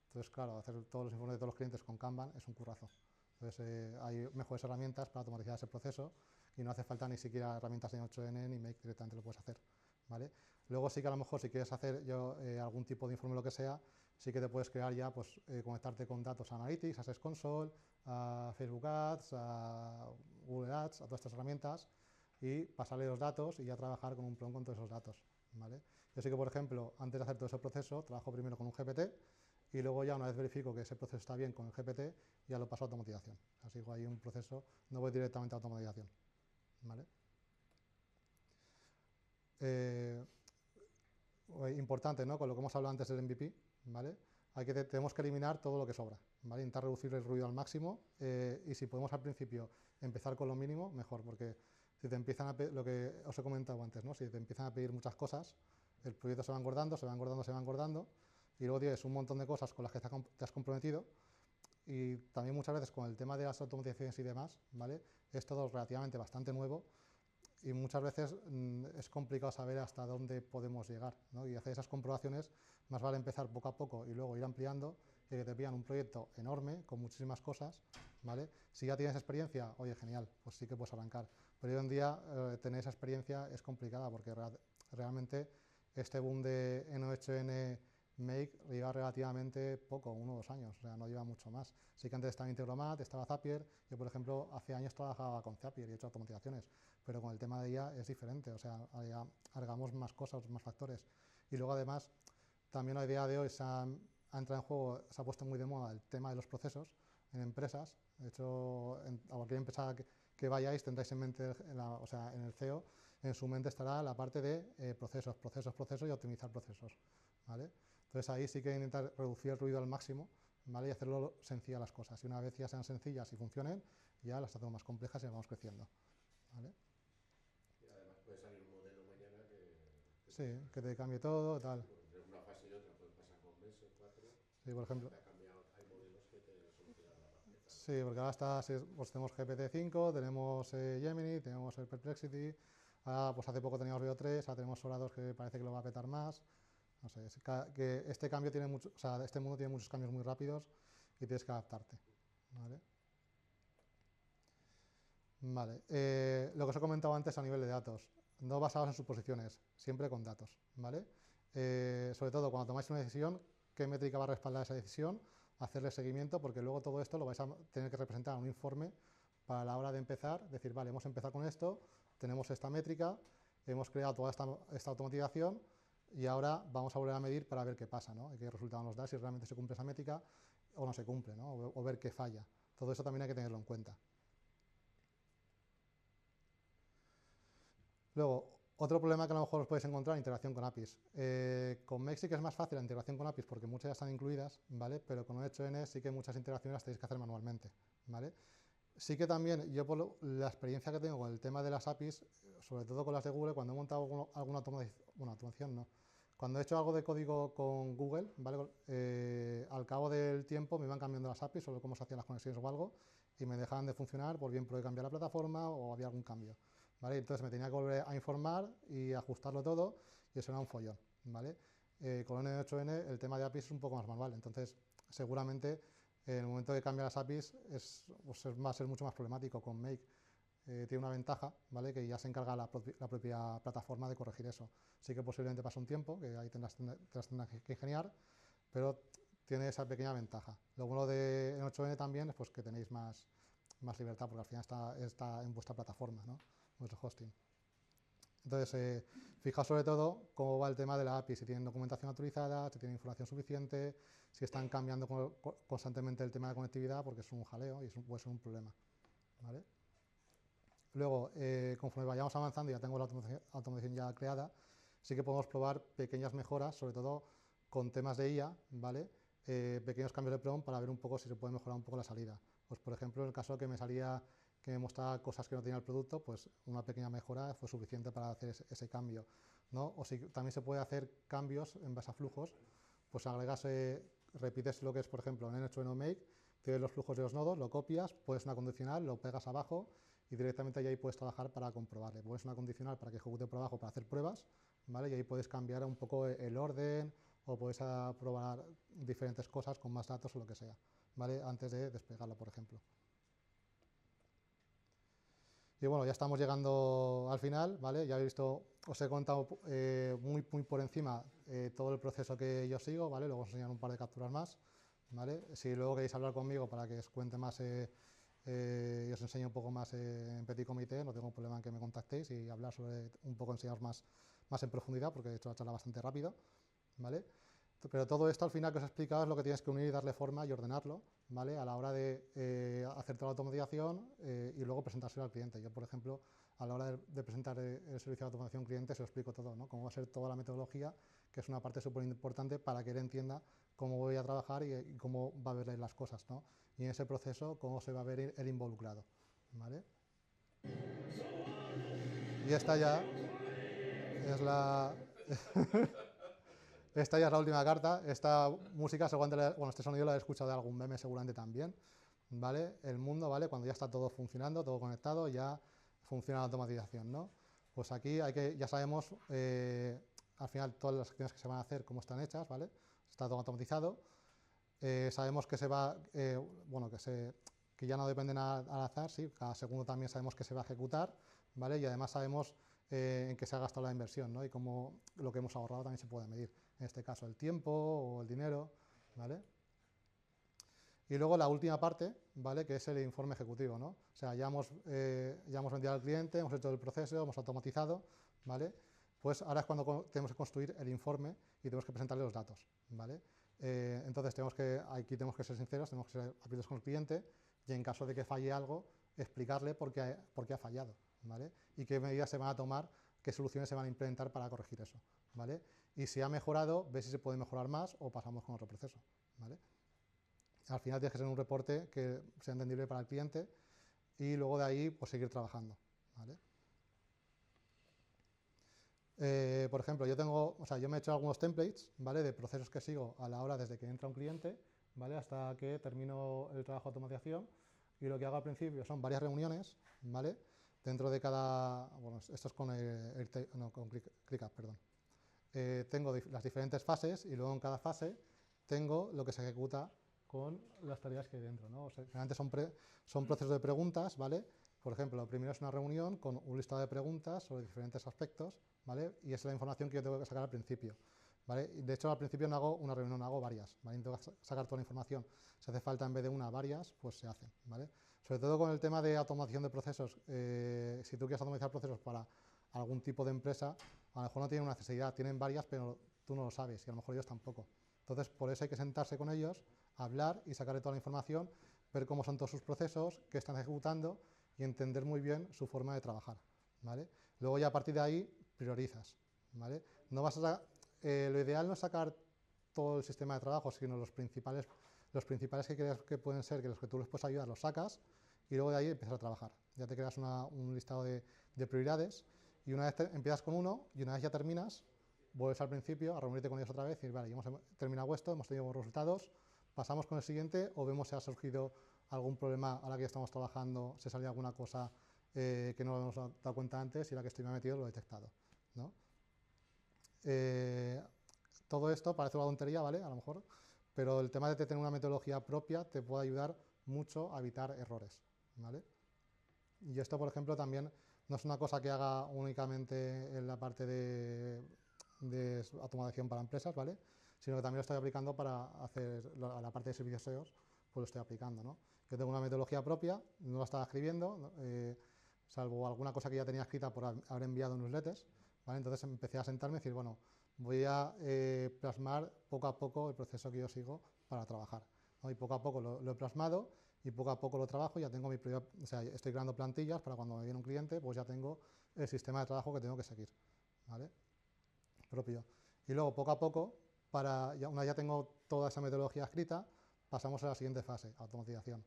Entonces, claro, hacer todos los informes de todos los clientes con Kanban es un currazo. Entonces, hay mejores herramientas para automatizar ese proceso y no hace falta ni siquiera herramientas de 8N ni Make, directamente lo puedes hacer, ¿vale? Luego sí que a lo mejor si quieres hacer algún tipo de informe, lo que sea, sí que te puedes crear ya, pues conectarte con datos Analytics, a Search Console, a Facebook Ads, a Google Ads, a todas estas herramientas y pasarle los datos y ya trabajar con un prompt con todos esos datos, ¿vale? Yo sí que, por ejemplo, antes de hacer todo ese proceso, trabajo primero con un GPT y luego ya una vez verifico que ese proceso está bien con el GPT, ya lo paso a automatización. Así que hay un proceso, no voy directamente a automatización, ¿vale? eh, importante, ¿no? Con lo que hemos hablado antes del MVP, ¿vale? Tenemos que eliminar todo lo que sobra, ¿vale? Intentar reducir el ruido al máximo y si podemos al principio empezar con lo mínimo, mejor, porque si te empiezan lo que os he comentado antes, ¿no? Si te empiezan a pedir muchas cosas, el proyecto se va engordando, se va engordando, se va engordando y luego tienes un montón de cosas con las que te has comprometido y también muchas veces con el tema de las automatizaciones y demás, ¿vale? Es todo relativamente bastante nuevo y muchas veces es complicado saber hasta dónde podemos llegar, ¿no? Y hacer esas comprobaciones, más vale empezar poco a poco y luego ir ampliando y que te pidan un proyecto enorme con muchísimas cosas, ¿vale? Si ya tienes experiencia, oye, genial, pues sí que puedes arrancar. Pero hoy en día tener esa experiencia es complicada porque realmente este boom de N8N Make lleva relativamente poco, 1 o 2 años, o sea, no lleva mucho más. Sí que antes estaba Integromat, estaba Zapier, yo por ejemplo hace años trabajaba con Zapier y he hecho automatizaciones, pero con el tema de IA es diferente, o sea, ya agregamos más cosas, más factores. Y luego además, también a día de hoy ha entrado en juego, se ha puesto muy de moda el tema de los procesos en empresas. De hecho, a cualquier empresa que vayáis tendréis en mente, o sea, en el CEO, en su mente estará la parte de procesos y optimizar procesos, ¿vale? Entonces ahí sí que intentar reducir el ruido al máximo, ¿vale? Y hacerlo sencillas las cosas. Y una vez ya sean sencillas y funcionen, ya las hacemos más complejas y vamos creciendo, ¿vale? Y además puede salir un modelo mañana que Sí, que te cambie todo, tal. entre una fase y otra puede pasar con meses, 4. Sí, por ejemplo. Te ha cambiado, hay modelos que te solucionan la papeleta. Sí, porque ahora pues tenemos GPT-5, tenemos Gemini, tenemos el Perplexity, ahora pues hace poco teníamos Veo 3, ahora tenemos Sora 2 que parece que lo va a petar más. No sé, que este cambio tiene mucho, o sea, este mundo tiene muchos cambios muy rápidos y tienes que adaptarte, ¿vale? Vale, lo que os he comentado antes a nivel de datos, no basados en suposiciones, siempre con datos, ¿vale? Sobre todo cuando tomáis una decisión, qué métrica va a respaldar esa decisión, hacerle seguimiento, porque luego todo esto lo vais a tener que representar en un informe para la hora de empezar, decir, vale, hemos empezado con esto, tenemos esta métrica, hemos creado toda esta automatización y ahora vamos a volver a medir para ver qué pasa, ¿no? Y qué resultados nos da, si realmente se cumple esa métrica o no se cumple, ¿no? O ver qué falla. Todo eso también hay que tenerlo en cuenta. Luego, otro problema que a lo mejor os podéis encontrar, integración con APIs. Con Make sí que es más fácil la integración con APIs porque muchas ya están incluidas, ¿vale? Pero con N8N sí que muchas integraciones las tenéis que hacer manualmente, ¿vale? Sí que también, yo por la experiencia que tengo con el tema de las APIs, sobre todo con las de Google, cuando he montado alguna automación, no. Cuando he hecho algo de código con Google, ¿vale? Al cabo del tiempo me iban cambiando las APIs sobre cómo se hacían las conexiones o algo y me dejaban de funcionar por bien porque cambiar la plataforma o había algún cambio, ¿vale? Entonces me tenía que volver a informar y ajustarlo todo y eso era un follón, ¿vale? Con N8N el tema de APIs es un poco más manual, entonces seguramente en el momento de cambiar las APIs pues va a ser mucho más problemático. Con Make tiene una ventaja, ¿vale? Que ya se encarga la propia plataforma de corregir eso. Sí que posiblemente pase un tiempo, que ahí te las tendrás que ingeniar, pero tiene esa pequeña ventaja. Lo bueno de N8N también es pues, que tenéis más libertad, porque al final está en vuestra plataforma, ¿no? Vuestro hosting. Entonces, fijaos sobre todo cómo va el tema de la API, si tienen documentación actualizada, si tienen información suficiente, si están cambiando constantemente el tema de conectividad, porque es un jaleo y puede ser un problema, ¿vale? Luego, conforme vayamos avanzando y ya tengo la automatización ya creada, sí que podemos probar pequeñas mejoras, sobre todo con temas de IA, ¿vale? Pequeños cambios de prompt para ver un poco si se puede mejorar un poco la salida. Pues, por ejemplo, en el caso que me mostraba cosas que no tenía el producto, pues una pequeña mejora fue suficiente para hacer ese cambio, ¿no? O si también se puede hacer cambios en base a flujos, pues agregas, repites lo que es, por ejemplo, en N8N Make, tienes los flujos de los nodos, lo copias, pones una condicional, lo pegas abajo y directamente ahí puedes trabajar para comprobarle. Pones una condicional para que ejecute por abajo para hacer pruebas, ¿vale? Y ahí puedes cambiar un poco el orden o puedes probar diferentes cosas con más datos o lo que sea, ¿vale? Antes de desplegarlo, por ejemplo. Y bueno, ya estamos llegando al final, ¿vale? Ya habéis visto, os he contado muy por encima todo el proceso que yo sigo, ¿vale? Luego os enseñaré un par de capturas más, ¿vale? Si luego queréis hablar conmigo para que os cuente más y os enseñe un poco más en petit comité, no tengo problema en que me contactéis y hablar sobre un poco, enseñaros más en profundidad, porque he hecho la charla bastante rápido, ¿vale? Pero todo esto al final que os he explicado es lo que tienes que unir y darle forma y ordenarlo, ¿vale? A la hora de hacer toda la automatización y luego presentárselo al cliente. Yo, por ejemplo, a la hora de presentar el servicio de automatización al cliente, se lo explico todo, ¿no? Cómo va a ser toda la metodología, que es una parte súper importante para que él entienda cómo voy a trabajar y cómo va a ver las cosas, ¿no? Y en ese proceso, cómo se va a ver él involucrado, ¿vale? Y esta ya es la... Esta ya es la última carta. Esta música, bueno, este sonido lo he escuchado de algún meme seguramente también, ¿vale? El mundo, ¿vale? Cuando ya está todo funcionando, todo conectado, ya funciona la automatización, ¿no? Pues aquí ya sabemos, al final, todas las acciones que se van a hacer, cómo están hechas, ¿vale? Está todo automatizado. Sabemos que bueno, que ya no dependen al azar, sí, cada segundo también sabemos que se va a ejecutar, ¿vale? Y además sabemos en qué se ha gastado la inversión, ¿no? Y cómo lo que hemos ahorrado también se puede medir. En este caso, el tiempo o el dinero, ¿vale? Y luego la última parte, ¿vale? Que es el informe ejecutivo, ¿no? O sea, ya hemos vendido al cliente, hemos hecho el proceso, hemos automatizado, ¿vale? Pues ahora es cuando tenemos que construir el informe y tenemos que presentarle los datos, ¿vale? Entonces aquí tenemos que ser sinceros, tenemos que ser abiertos con el cliente y en caso de que falle algo, explicarle por qué ha fallado, ¿vale? Y qué medidas se van a tomar, qué soluciones se van a implementar para corregir eso, ¿vale? Y si ha mejorado, ve si se puede mejorar más o pasamos con otro proceso, ¿vale? Al final tiene que ser un reporte que sea entendible para el cliente y luego de ahí pues seguir trabajando, ¿vale? Por ejemplo, yo me he hecho algunos templates, ¿vale? De procesos que sigo a la hora desde que entra un cliente, ¿vale? Hasta que termino el trabajo de automatización y lo que hago al principio son varias reuniones, ¿vale? Dentro de bueno, esto es con con ClickUp, perdón. Tengo las diferentes fases y luego en cada fase tengo lo que se ejecuta con las tareas que hay dentro, ¿no? O sea, generalmente son procesos de preguntas, ¿vale? Por ejemplo, lo primero es una reunión con un listado de preguntas sobre diferentes aspectos, ¿vale? Y esa es la información que yo tengo que sacar al principio, ¿vale? De hecho, al principio no hago una reunión, hago varias, ¿vale? Tengo que sacar toda la información. Si hace falta en vez de una, varias, pues se hacen, ¿vale? Sobre todo con el tema de automatización de procesos, si tú quieres automatizar procesos para algún tipo de empresa, a lo mejor no tienen una necesidad, tienen varias, pero tú no lo sabes y a lo mejor ellos tampoco. Entonces, por eso hay que sentarse con ellos, hablar y sacarle toda la información, ver cómo son todos sus procesos, qué están ejecutando y entender muy bien su forma de trabajar, ¿vale? Luego ya a partir de ahí priorizas, ¿vale? No vas a lo ideal no es sacar todo el sistema de trabajo, sino los principales que creas que pueden ser, que los que tú les puedes ayudar, los sacas y luego de ahí empiezas a trabajar. Ya te creas un listado de prioridades y una vez empiezas con uno y una vez ya terminas, vuelves al principio a reunirte con ellos otra vez y decir, vale, ya hemos terminado esto, hemos tenido buenos resultados, pasamos con el siguiente o vemos si ha surgido algún problema a la que estamos trabajando, si sale alguna cosa que no nos hemos dado cuenta antes y la que estoy metido lo he detectado, ¿no? Todo esto parece una tontería, ¿vale? A lo mejor, pero el tema de tener una metodología propia te puede ayudar mucho a evitar errores, ¿vale? Y esto, por ejemplo, también no es una cosa que haga únicamente en la parte de automatización para empresas, ¿vale? Sino que también lo estoy aplicando para hacer la parte de servicios SEOs, pues lo estoy aplicando, ¿no? Yo tengo una metodología propia, no la estaba escribiendo, ¿no? Salvo alguna cosa que ya tenía escrita por haber enviado newsletters, ¿vale? Entonces empecé a sentarme y decir, bueno, voy a plasmar poco a poco el proceso que yo sigo para trabajar, ¿no? Y poco a poco lo he plasmado y poco a poco lo trabajo, ya tengo o sea, estoy creando plantillas para cuando me viene un cliente, pues ya tengo el sistema de trabajo que tengo que seguir, ¿vale? Propio. Y luego, poco a poco, una vez ya tengo toda esa metodología escrita, pasamos a la siguiente fase, automatización.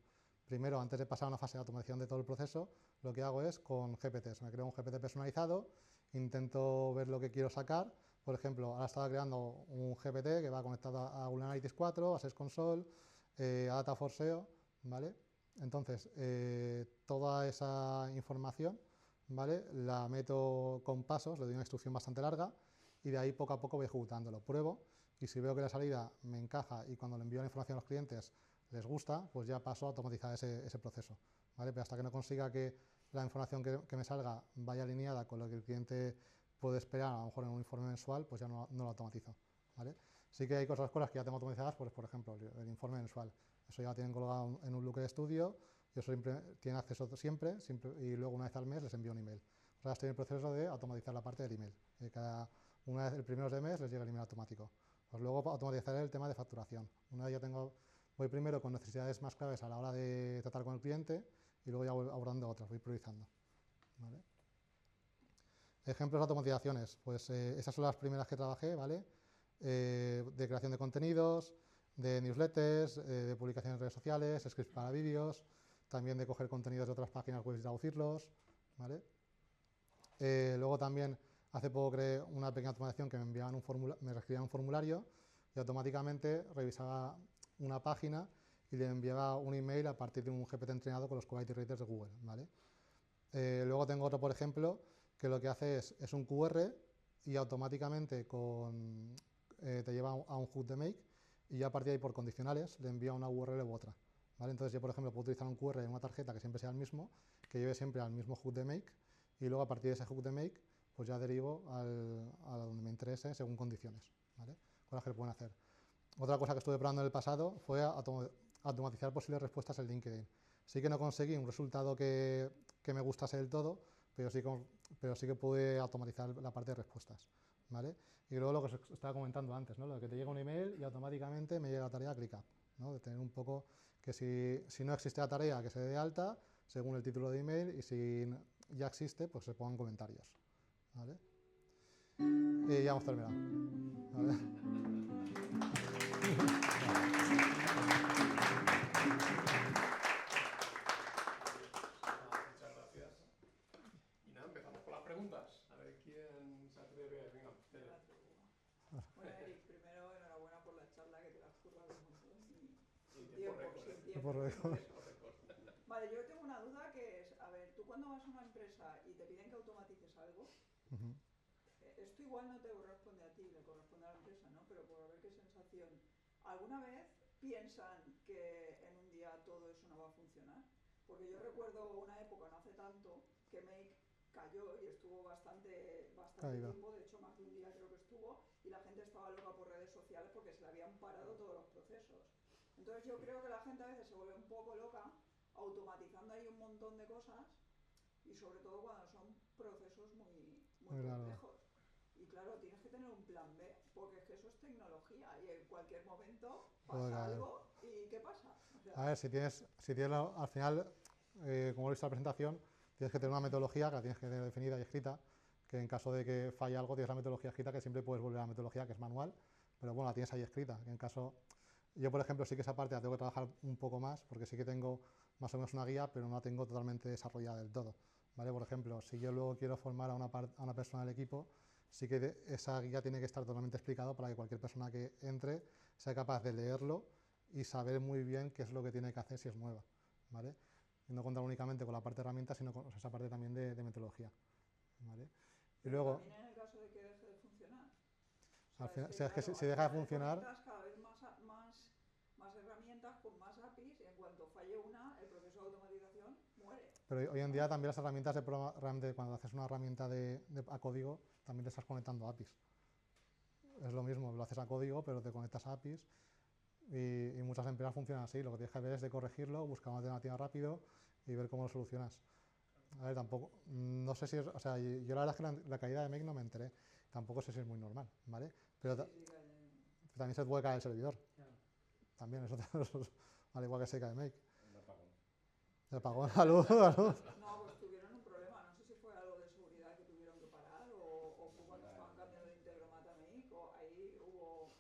Primero, antes de pasar a una fase de automatización de todo el proceso, lo que hago es con GPTs. Me creo un GPT personalizado, intento ver lo que quiero sacar. Por ejemplo, ahora estaba creando un GPT que va conectado a Google Analytics 4, a Search Console, a Data for SEO, ¿vale? Entonces, toda esa información, ¿vale? La meto con pasos, le doy una instrucción bastante larga y de ahí poco a poco voy ejecutándolo. Pruebo y si veo que la salida me encaja y cuando le envío la información a los clientes les gusta, pues ya paso a automatizar ese proceso, ¿vale? Pero hasta que no consiga que la información que me salga vaya alineada con lo que el cliente puede esperar, a lo mejor en un informe mensual, pues ya no lo automatizo, ¿vale? Sí que hay cosas que ya tengo automatizadas, pues por ejemplo, el informe mensual. Eso ya lo tienen colgado en un Looker Studio y eso tienen acceso siempre y luego una vez al mes les envío un email. O sea, estoy en el proceso de automatizar la parte del email. El primero de mes les llega el email automático. Pues luego automatizaré el tema de facturación. Una vez ya voy primero con necesidades más claves a la hora de tratar con el cliente y luego ya voy abordando otras, voy priorizando. ¿Vale? Ejemplos de automatizaciones, pues esas son las primeras que trabajé, ¿vale? De creación de contenidos, de newsletters, de publicaciones en redes sociales, scripts para vídeos, también de coger contenidos de otras páginas web y traducirlos, ¿vale? Luego también hace poco creé una pequeña automatización que me reescribían un formulario y automáticamente revisaba una página y le enviaba un email a partir de un GPT entrenado con los quality raters de Google, ¿vale? Luego tengo otro, por ejemplo, que lo que hace es un QR y automáticamente te lleva a un hook de make y ya a partir de ahí por condicionales le envía una URL u otra, ¿vale? Entonces yo, por ejemplo, puedo utilizar un QR en una tarjeta que siempre sea el mismo, que lleve siempre al mismo hook de make y luego a partir de ese hook de make pues ya derivo a donde me interese según condiciones, ¿vale? Cosas que pueden hacer. Otra cosa que estuve probando en el pasado fue automatizar posibles respuestas en LinkedIn. Sí que no conseguí un resultado que me gustase del todo, pero sí que pude automatizar la parte de respuestas, ¿vale? Y luego lo que os estaba comentando antes, ¿no? Lo de que te llega un email y automáticamente me llega la tarea ClickUp, ¿no? De tener un poco que si no existe la tarea, que se dé de alta según el título de email y si ya existe, pues se pongan comentarios, ¿vale? Y ya hemos terminado, ¿vale? Muchas gracias. Y nada, empezamos con las preguntas. A ver quién se atreve. Venga, Tere. Bueno, Eric, primero enhorabuena por la charla, que te la has currado un montón y Sin tiempo récord. sin Tiempo tiempo. récord. Vale, yo tengo una duda que es, a ver, tú cuando vas a una empresa y te piden que automatices algo, esto igual no te corresponde a ti, le corresponde a la empresa, ¿no? Pero por ver qué sensación. ¿Alguna vez piensan que en un día todo eso no va a funcionar? Porque yo recuerdo una época, no hace tanto, que Make cayó y estuvo bastante tiempo, de hecho más de un día creo que estuvo, y la gente estaba loca por redes sociales porque se le habían parado todos los procesos. Entonces yo creo que la gente a veces se vuelve un poco loca automatizando ahí un montón de cosas y sobre todo cuando son procesos muy complejos. Y claro, tienes que tener un plan B, porque es que eso es tecnología y en cualquier momento pasa algo y ¿qué pasa? O sea, a ver, si tienes al final, como he visto en la presentación, tienes que tener una metodología que la tienes que tener definida y escrita, que en caso de que falle algo tienes la metodología escrita, que siempre puedes volver a la metodología que es manual, pero bueno, la tienes ahí escrita. En caso, yo por ejemplo sí que esa parte la tengo que trabajar un poco más, porque sí que tengo más o menos una guía, pero no la tengo totalmente desarrollada del todo, ¿vale? Por ejemplo, si yo luego quiero formar a una persona del equipo, sí que esa guía tiene que estar totalmente explicado para que cualquier persona que entre sea capaz de leerlo y saber muy bien qué es lo que tiene que hacer si es nueva, ¿vale? Y no contar únicamente con la parte de herramientas, sino con esa parte también de metodología, ¿vale? Y luego, también en el caso de que deje de funcionar. al final, claro, si deja de funcionar, conectas cada vez más herramientas con más APIs y en cuanto falle una, el proceso de automatización muere. pero hoy en día también las herramientas realmente cuando haces una herramienta a código, también te estás conectando a APIs. Es lo mismo, lo haces a código, pero te conectas a APIs y muchas empresas funcionan así. Lo que tienes que ver es de corregirlo, buscar una alternativa rápido y ver cómo lo solucionas. A ver, tampoco, no sé si es, o sea, yo la verdad es que la caída de Make no me enteré, tampoco sé si es muy normal, ¿vale? Pero también se puede caer el servidor. Claro. También, eso al igual que se cae Make. El apagón, la luz. No, pues tuvieron un problema, no sé si fue algo de seguridad que tuvieron que parar o fue cuando estaban cambiando de Integromat a Make, o ahí hubo,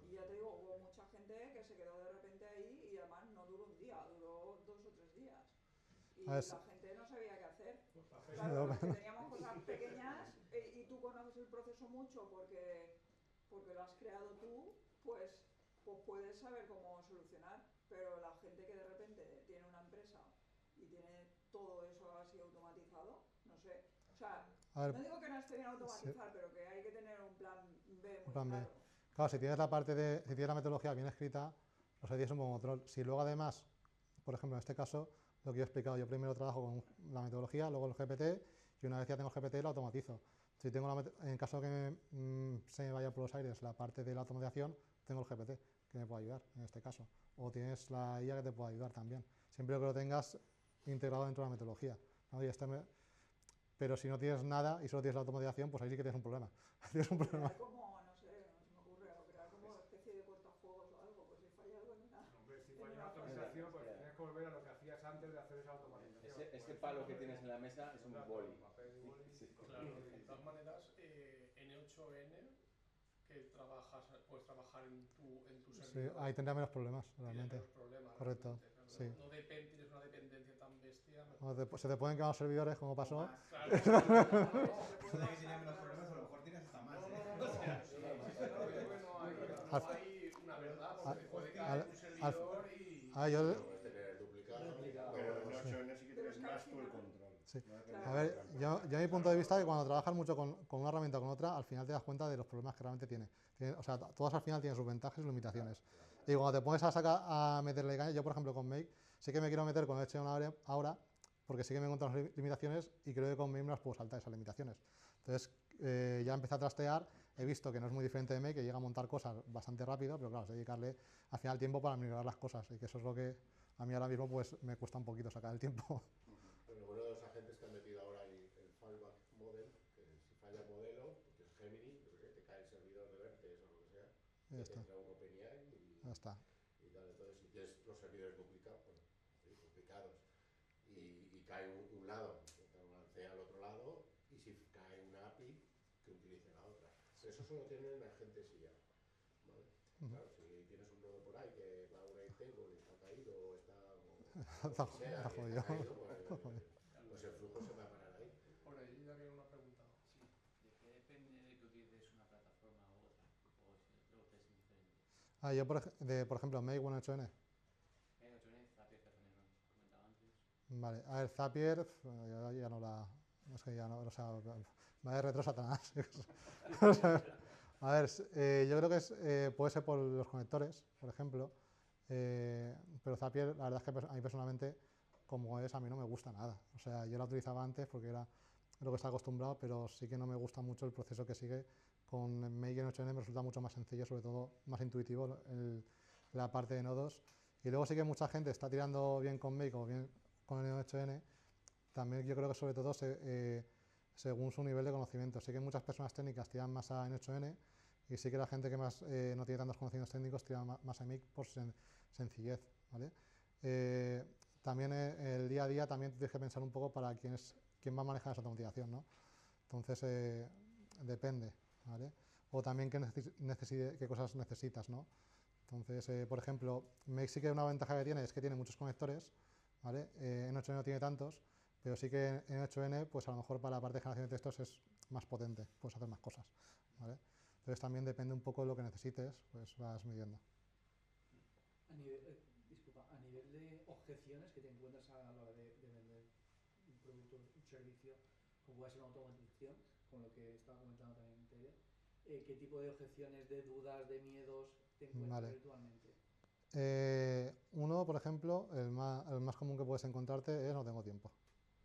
y ya te digo, hubo mucha gente que se quedó de repente ahí y además no duró un día, duró 2 o 3 días. Y la gente no sabía qué hacer. Claro, los que teníamos cosas pequeñas y tú conoces el proceso mucho porque lo has creado tú, pues puedes saber cómo solucionar, pero la gente que de repente tiene una empresa y tiene todo eso así automatizado, no sé. O sea, no digo que no esté bien automatizar, pero que hay que tener un plan B muy claro. Claro, si tienes si tienes la metodología bien escrita, o sea, tienes un buen control. Si luego además, por ejemplo, en este caso, lo que yo he explicado, yo primero trabajo con la metodología, luego el GPT, y una vez ya tengo el GPT lo automatizo. Si tengo en caso de que se me vaya por los aires la parte de la automatización, tengo el GPT, que me puede ayudar en este caso. O tienes la IA que te puede ayudar también. Siempre que lo tengas integrado dentro de la metodología, ¿no? Pero si no tienes nada y solo tienes la automatización, pues ahí sí que tienes un problema. Tienes un problema. Como, no sé, no se me ocurre, crear como palo que tienes en la mesa es un boli. Sí. Claro, de todas maneras, N8N, que puedes trabajar en tu Sí, servidor, ahí tendría menos problemas, tienes realmente. menos problemas Correcto, realmente. Claro, sí. no tienes una dependencia tan bestia. Se te pueden quedar los servidores, como pasó. Claro, Eso de que tiene menos problemas, a lo mejor tienes hasta más. no, yo creo que no hay una verdad, porque te puede caer tu servidor y... Yo, Puedes tener duplicado, Pero en 8N sí que Pero tienes es que al más tú el final- control. sí. No depende A de ver, la otra. yo mi punto de vista es que cuando trabajas mucho con una herramienta o con otra, al final te das cuenta de los problemas que realmente tiene. O sea, todas al final tienen sus ventajas y sus limitaciones. Y cuando te pones a meterle caña, yo por ejemplo con Make, sí que me quiero meter con el HTML ahora, porque sí que me encuentro las limitaciones y creo que con Make me las puedo saltar esas limitaciones. Entonces, ya empecé a trastear, he visto que no es muy diferente de Make, que llega a montar cosas bastante rápido, pero claro, hay que dedicarle al final tiempo para migrar las cosas, y que eso es lo que a mí ahora mismo pues me cuesta un poquito sacar el tiempo. Pero lo bueno de los agentes que han metido ahora el fallback model, que si falla el modelo, porque es Gemini, yo creo que te cae el servidor de Vertex o lo que sea, Ya te está. entra un OpenAI Ya está. y tal. Entonces, si tienes los servidores duplicados, bueno, sí, duplicados, y cae un lado, te balancea al otro lado, y si cae una API, que utilice la otra. Pero eso solo tienen agentes IA, ¿vale? Claro, si tienes un nodo por ahí que va a una table y está caído o está Está o sea, está y jodido. está caído, pues el flujo se va a parar ahí. Por ahí ya había una pregunta. Sí, ¿de qué depende de que utilices una plataforma u otra? O si lo ves indiferente. Yo por ejemplo, Make 1.8n. Hay 8N, Zapier que también lo comentaba antes. Vale, a ver, Zapier, ya no la. Es que ya no, o sea, va de retro Satanás. O sea, a ver, yo creo que puede ser por los conectores, por ejemplo, pero Zapier, la verdad es que a mí personalmente, como es, a mí no me gusta nada. O sea, yo la utilizaba antes porque era lo que estaba acostumbrado, pero sí que no me gusta mucho el proceso que sigue con Make en 8N, me resulta mucho más sencillo, sobre todo más intuitivo la parte de nodos. Y luego sí que mucha gente está tirando bien con Make o bien con el 8N, también yo creo que sobre todo según su nivel de conocimiento. Sí que muchas personas técnicas tiran más a N8N y sí que la gente que más no tiene tantos conocimientos técnicos tira más a MIC por sencillez, ¿vale? También el día a día también tienes que pensar un poco para quién va a manejar esa automatización, ¿no? Entonces depende, ¿vale? O también qué cosas necesitas, ¿no? Entonces, por ejemplo, Make sí que una ventaja que tiene es que tiene muchos conectores, ¿vale? En 8N no tiene tantos, pero sí que en 8N, pues a lo mejor para la parte de generación de textos es más potente, puedes hacer más cosas, ¿vale? Entonces también depende un poco de lo que necesites, pues vas midiendo. Disculpa, a nivel de objeciones que te encuentras a la hora de vender un producto, un servicio, como puede ser una automatización, con lo que estaba comentando también Tere, ¿qué tipo de objeciones, de dudas, de miedos te encuentras habitualmente? Uno, por ejemplo, el más común que puedes encontrarte es no tengo tiempo.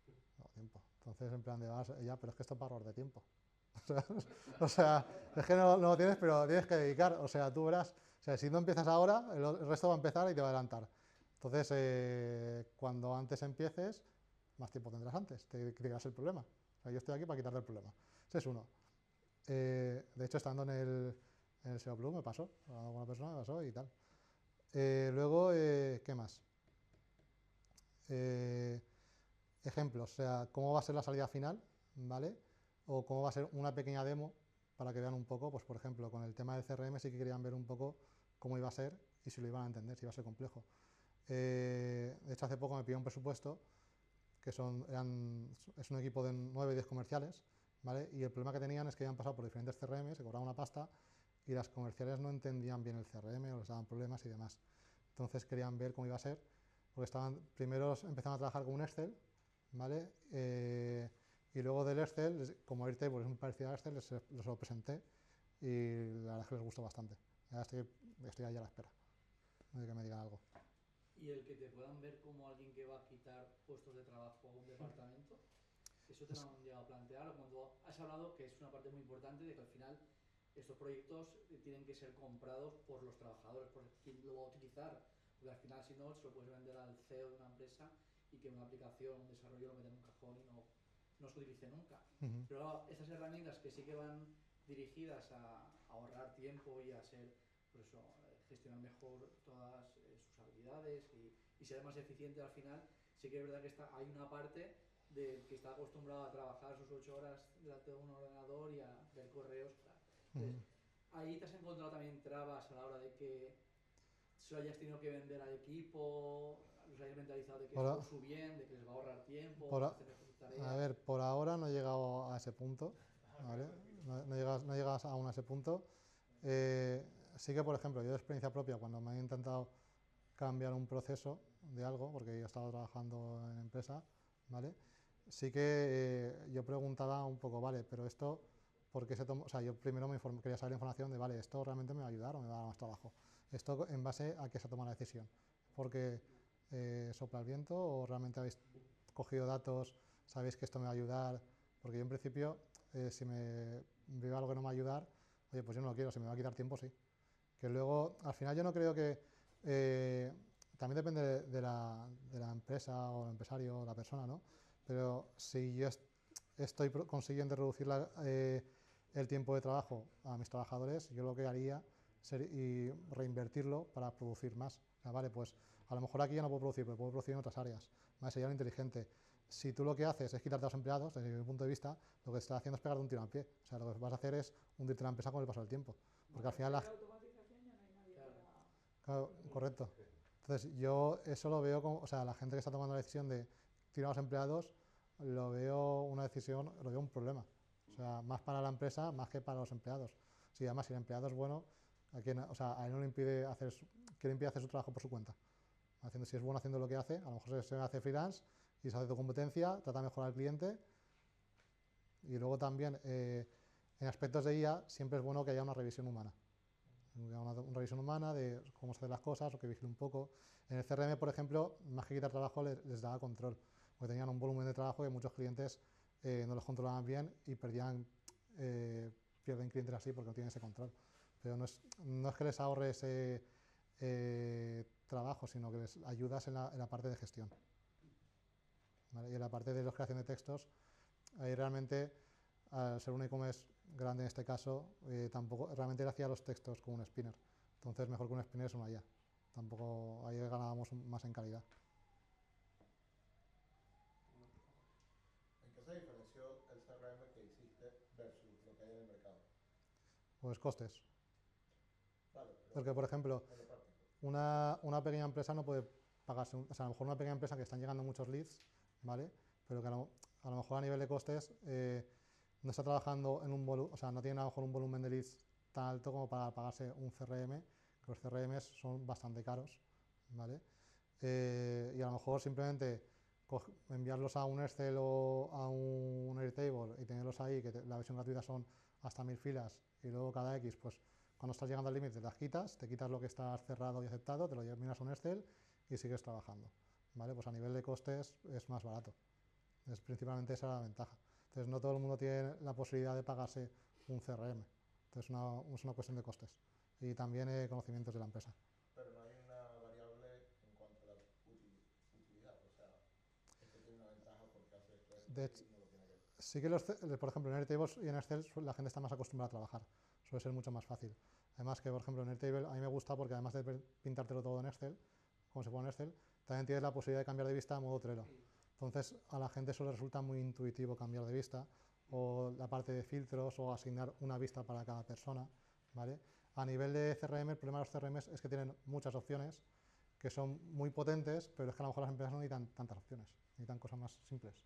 No tengo tiempo. Entonces, en plan de, ya, pero es que esto es para ahorrar de tiempo. O sea, es que no lo tienes, pero tienes que dedicar. O sea, tú verás, o sea, si no empiezas ahora, el resto va a empezar y te va a adelantar. Entonces, cuando antes empieces, más tiempo tendrás antes, te quitarás el problema. O sea, yo estoy aquí para quitarte el problema. Ese es uno. De hecho, estando en el SEO Plus me pasó, hablando con una persona me pasó y tal. Luego, ¿qué más? Ejemplos, o sea, cómo va a ser la salida final, ¿vale? O cómo va a ser una pequeña demo para que vean un poco, pues por ejemplo, con el tema del CRM sí que querían ver un poco cómo iba a ser y si lo iban a entender, si iba a ser complejo. De hecho, hace poco me pidió un presupuesto que es un equipo de 9 o 10 comerciales, ¿vale? Y el problema que tenían es que habían pasado por diferentes CRM, se cobraban una pasta y las comerciales no entendían bien el CRM o les daban problemas y demás. Entonces querían ver cómo iba a ser, porque primero empezaron a trabajar con un Excel, ¿vale? Y luego del Excel, como Airtable es muy parecido a Excel, les lo presenté y la verdad es que les gustó bastante. Ya estoy ahí a la espera de que me digan algo. ¿Y el que te puedan ver como alguien que va a quitar puestos de trabajo a un departamento? ¿Eso te lo han llegado a plantear? O cuando has hablado que es una parte muy importante de que al final estos proyectos tienen que ser comprados por los trabajadores, por quien lo va a utilizar, porque al final si no se lo puedes vender al CEO de una empresa y que una aplicación, un desarrollo lo meten en un cajón y no se utilice nunca. Pero estas herramientas que sí que van dirigidas a ahorrar tiempo y a ser, pues eso, gestionar mejor todas sus habilidades y ser más eficiente al final, sí que es verdad que hay una parte del que está acostumbrado a trabajar sus 8 horas delante de un ordenador y a ver correos. Entonces, ahí te has encontrado también trabas a la hora de que se lo hayas tenido que vender al equipo, los hayas mentalizado de que es por su bien, de que les va a ahorrar tiempo, hacer mejor sus tareas. A ver, por ahora no he llegado a ese punto, ¿vale? No he llegado aún a ese punto. Sí que, por ejemplo, yo de experiencia propia, cuando me he intentado cambiar un proceso de algo, porque yo he estado trabajando en empresa, ¿vale? Sí que yo preguntaba un poco, vale, pero esto, ¿por qué se toma? O sea, yo primero quería saber la información de, vale, ¿esto realmente me va a ayudar o me va a dar más trabajo? ¿Esto en base a qué se toma la decisión? ¿Porque sopla el viento o realmente habéis cogido datos, sabéis que esto me va a ayudar? Porque yo en principio, si me veo algo que no me va a ayudar, oye, pues yo no lo quiero, si me va a quitar tiempo, sí. Que luego, al final yo no creo que... también depende de la empresa o el empresario o la persona, ¿no? Pero si yo estoy consiguiendo reducir el tiempo de trabajo a mis trabajadores, yo lo que haría sería reinvertirlo para producir más. O sea, vale, pues a lo mejor aquí ya no puedo producir, pero puedo producir en otras áreas. ¿Vale? Sería lo inteligente. Si tú lo que haces es quitarte a los empleados, desde mi punto de vista, lo que estás haciendo es pegarte un tiro al pie. O sea, lo que vas a hacer es hundirte la empresa con el paso del tiempo. Porque al final la automatización ya no hay nadie para... Claro, correcto. Entonces, yo eso lo veo como, o sea, la gente que está tomando la decisión de tirar a los empleados, lo veo una decisión, lo veo un problema. O sea, más para la empresa, más que para los empleados. Si además, si el empleado es bueno, o sea, a él no le impide hacer, ¿qué le impide hacer su trabajo por su cuenta? Si es bueno haciendo lo que hace, a lo mejor se hace freelance y se hace tu competencia, trata mejor al cliente. Y luego también, en aspectos de IA, siempre es bueno que haya una revisión humana. Una revisión humana de cómo se hacen las cosas o que vigile un poco. En el CRM, por ejemplo, más que quitar trabajo, les daba control, porque tenían un volumen de trabajo que muchos clientes no los controlaban bien y pierden clientes así porque no tienen ese control. Pero no es que les ahorre ese trabajo, sino que les ayudas en la parte de gestión. ¿Vale? Y en la parte de la creación de textos, ahí realmente, al ser un e-commerce grande en este caso, tampoco realmente él hacía los textos con un spinner. Entonces, mejor que un spinner es una IA. Tampoco ahí ganábamos más en calidad. ¿En qué se diferenció el CRM que hiciste versus lo que hay en el mercado? Pues costes. Vale, porque, por ejemplo, una pequeña empresa no puede pagarse, o sea, a lo mejor una pequeña empresa que están llegando muchos leads, ¿vale? Pero que a lo mejor a nivel de costes no está trabajando en un volumen, o sea, no tiene a lo mejor un volumen de leads tan alto como para pagarse un CRM, que los CRMs son bastante caros, ¿vale? Y a lo mejor simplemente enviarlos a un Excel o a un Airtable y tenerlos ahí, que la versión gratuita son hasta 1000 filas, y luego cada X, pues cuando estás llegando al límite las quitas, te quitas lo que está cerrado y aceptado, te lo miras a un Excel y sigues trabajando, ¿vale? Pues a nivel de costes es más barato. Es principalmente esa la ventaja. Entonces no todo el mundo tiene la posibilidad de pagarse un CRM. Entonces es una cuestión de costes y también conocimientos de la empresa. Pero no hay una variable en cuanto a la utilidad, o sea, esto tiene una ventaja porque hace esto, De hecho, no lo tiene que hacer. sí que por ejemplo, en Airtables y en Excel la gente está más acostumbrada a trabajar. Suele ser mucho más fácil. Además que, por ejemplo, en Airtable a mí me gusta porque además de pintártelo todo en Excel, como se pone en Excel, también tienes la posibilidad de cambiar de vista a modo Trello. Entonces, a la gente eso le resulta muy intuitivo cambiar de vista, o la parte de filtros, o asignar una vista para cada persona, ¿vale? A nivel de CRM, el problema de los CRM es que tienen muchas opciones, que son muy potentes, pero es que a lo mejor las empresas no necesitan tantas opciones, necesitan cosas más simples.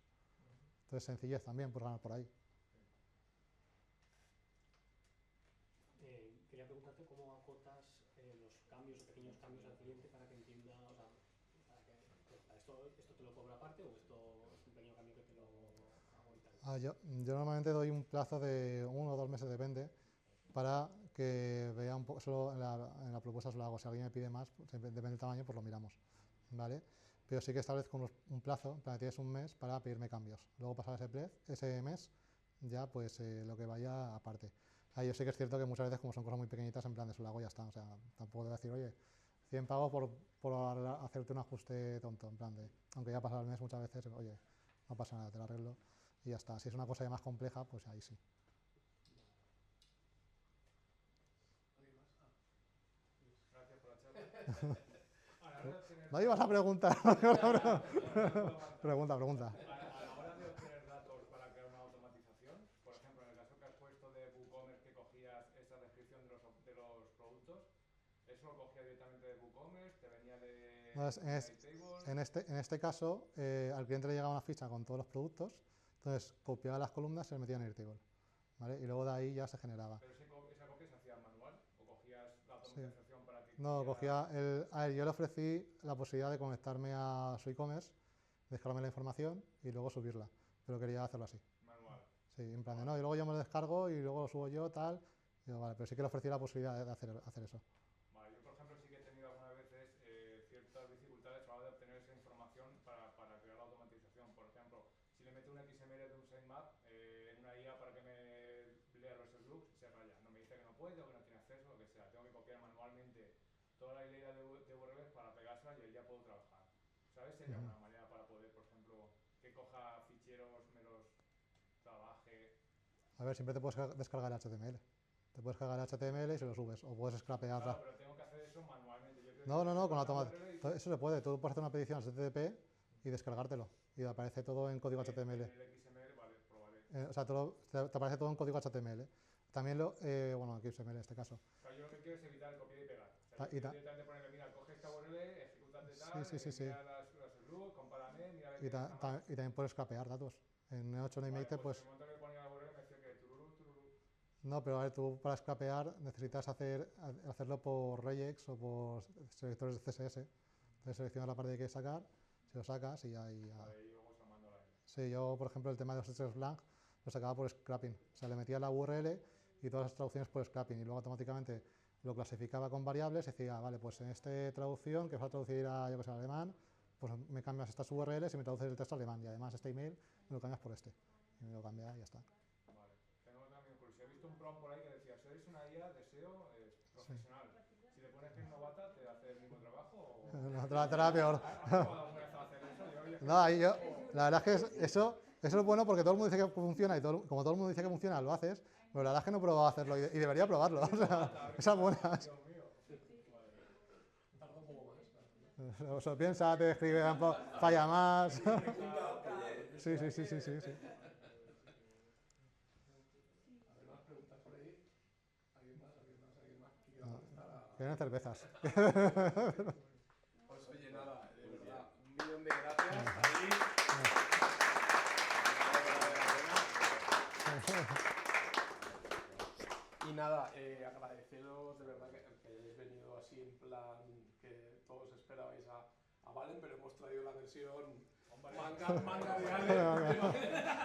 Entonces, sencillez también, por ganar por ahí. Quería preguntarte cómo acotas los cambios o pequeños cambios al cliente para que entienda, o sea, esto te lo cobra aparte o esto es un pequeño cambio que te lo hago y tal. Yo normalmente doy un plazo de 1 o 2 meses, depende, para que vea un poco, solo en la propuesta se lo hago. Si alguien me pide más, pues, depende del tamaño, pues lo miramos, ¿vale? Pero sí que establezco un plazo, para que tienes un mes para pedirme cambios. Luego pasar ese mes, ya pues lo que vaya aparte. Yo sí que es cierto que muchas veces, como son cosas muy pequeñitas, en plan de eso lo hago y ya está. O sea, tampoco debo decir, oye, 100 pavos por hacerte un ajuste tonto, en plan de, aunque ya ha pasado el mes muchas veces, oye, no pasa nada, te lo arreglo y ya está. Si es una cosa ya más compleja, pues ahí sí. Gracias por la charla. No ibas a preguntar. Pregunta. A la hora distribución de los productos, ¿eso lo cogía directamente de WooCommerce? ¿Te venía de No, Airtable? en este caso, al cliente le llegaba una ficha con todos los productos, entonces copiaba las columnas y se le metía en Airtable, ¿vale? Y luego de ahí ya se generaba. ¿Pero esa copia se hacía manual o cogías la Sí. automatización para que No, copiara? a ver, yo le ofrecí la posibilidad de conectarme a su e-commerce, descargarme la información y luego subirla, pero quería hacerlo así. Manual. Sí, en plan de no, y luego yo me lo descargo y luego lo subo yo, tal. Y digo, vale, pero sí que le ofrecí la posibilidad de hacer eso. Vale, yo por ejemplo sí que he tenido algunas veces ciertas dificultades a la hora de obtener esa información para crear la automatización. Por ejemplo, si le meto un XML de un sitemap en una IA para que me lea los looks, se raya. No me dice que no puede o que no tiene acceso, lo que sea. Tengo que copiar manualmente toda la hilera de URLs para pegárselas y ahí ya puedo trabajar. ¿Sabes? Sería una manera para poder, por ejemplo, que coja ficheros, me los trabaje. A ver, siempre te puedes descargar el HTML. Te puedes cargar el HTML y se lo subes, o puedes scrapear. Claro, pero tengo que hacer eso manualmente. Yo creo No, que con la automático. URL Eso se puede, tú puedes hacer una petición al HTTP y descargártelo. Y aparece todo en código HTML. el XML, vale, probaré. O sea, te aparece todo en código HTML. También bueno, XML en este caso. O sea, yo lo que quiero es evitar el copiar y pegar. O sea, Ah, yo quiero directamente ponerle, mira, coge esta URL, ejecútate tal, sí. mira las slug, compárame, mira a ver Y, quién está más. y también puedes scrapear datos. En Neo8 Vale, Navigator, pues pues. en el momento que ponía la URL me decía que tururú. No, pero a ver, tú para scrapear necesitas hacerlo por regex o por selectores de CSS. Entonces seleccionas la parte que quieres sacar, se lo sacas y ahí ya. Vale, y luego se lo mando a la N. Sí, yo, por ejemplo, el tema de los textos blank lo sacaba por scrapping. O sea, le metía la URL y todas las traducciones por scrapping. Y luego automáticamente lo clasificaba con variables y decía, vale, pues en esta traducción que vas a traducir a, yo que sé, al alemán, pues me cambias estas URLs y me traduces el texto alemán. Y además este email me lo cambias por este. Y me lo cambia y ya está. Vale. Tengo también curiosidad. He visto un prompt por ahí que decía, sois una IA de SEO profesional. Si le pones que es novata, ¿te hace el mismo trabajo o...? No, te la peor. ¿Has probado alguna vez a hacer eso? No, la verdad es que eso es bueno porque todo el mundo dice que funciona y como todo el mundo dice que funciona, lo haces, pero la verdad es que no he probado a hacerlo y debería probarlo. O sea, esas buenas. Dios mío. Tarda un poco más. O sea, piensa, te escribe, falla más. Sí. A ver, más preguntas por ahí. ¿Alguien más que quiera contestar a...? Quieren cervezas. Pues oye, nada, de verdad, un millón de gracias. Y nada, agradeceros de verdad que hayáis venido así en plan que todos esperabais a Valen, pero hemos traído la versión manga de Ale.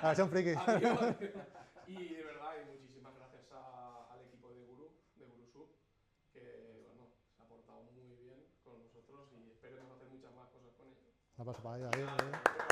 La versión friki. Y de verdad, y muchísimas gracias al equipo de GuruSub, que bueno, se ha portado muy bien con nosotros y esperemos hacer muchas más cosas con ellos. No pasa para ahí.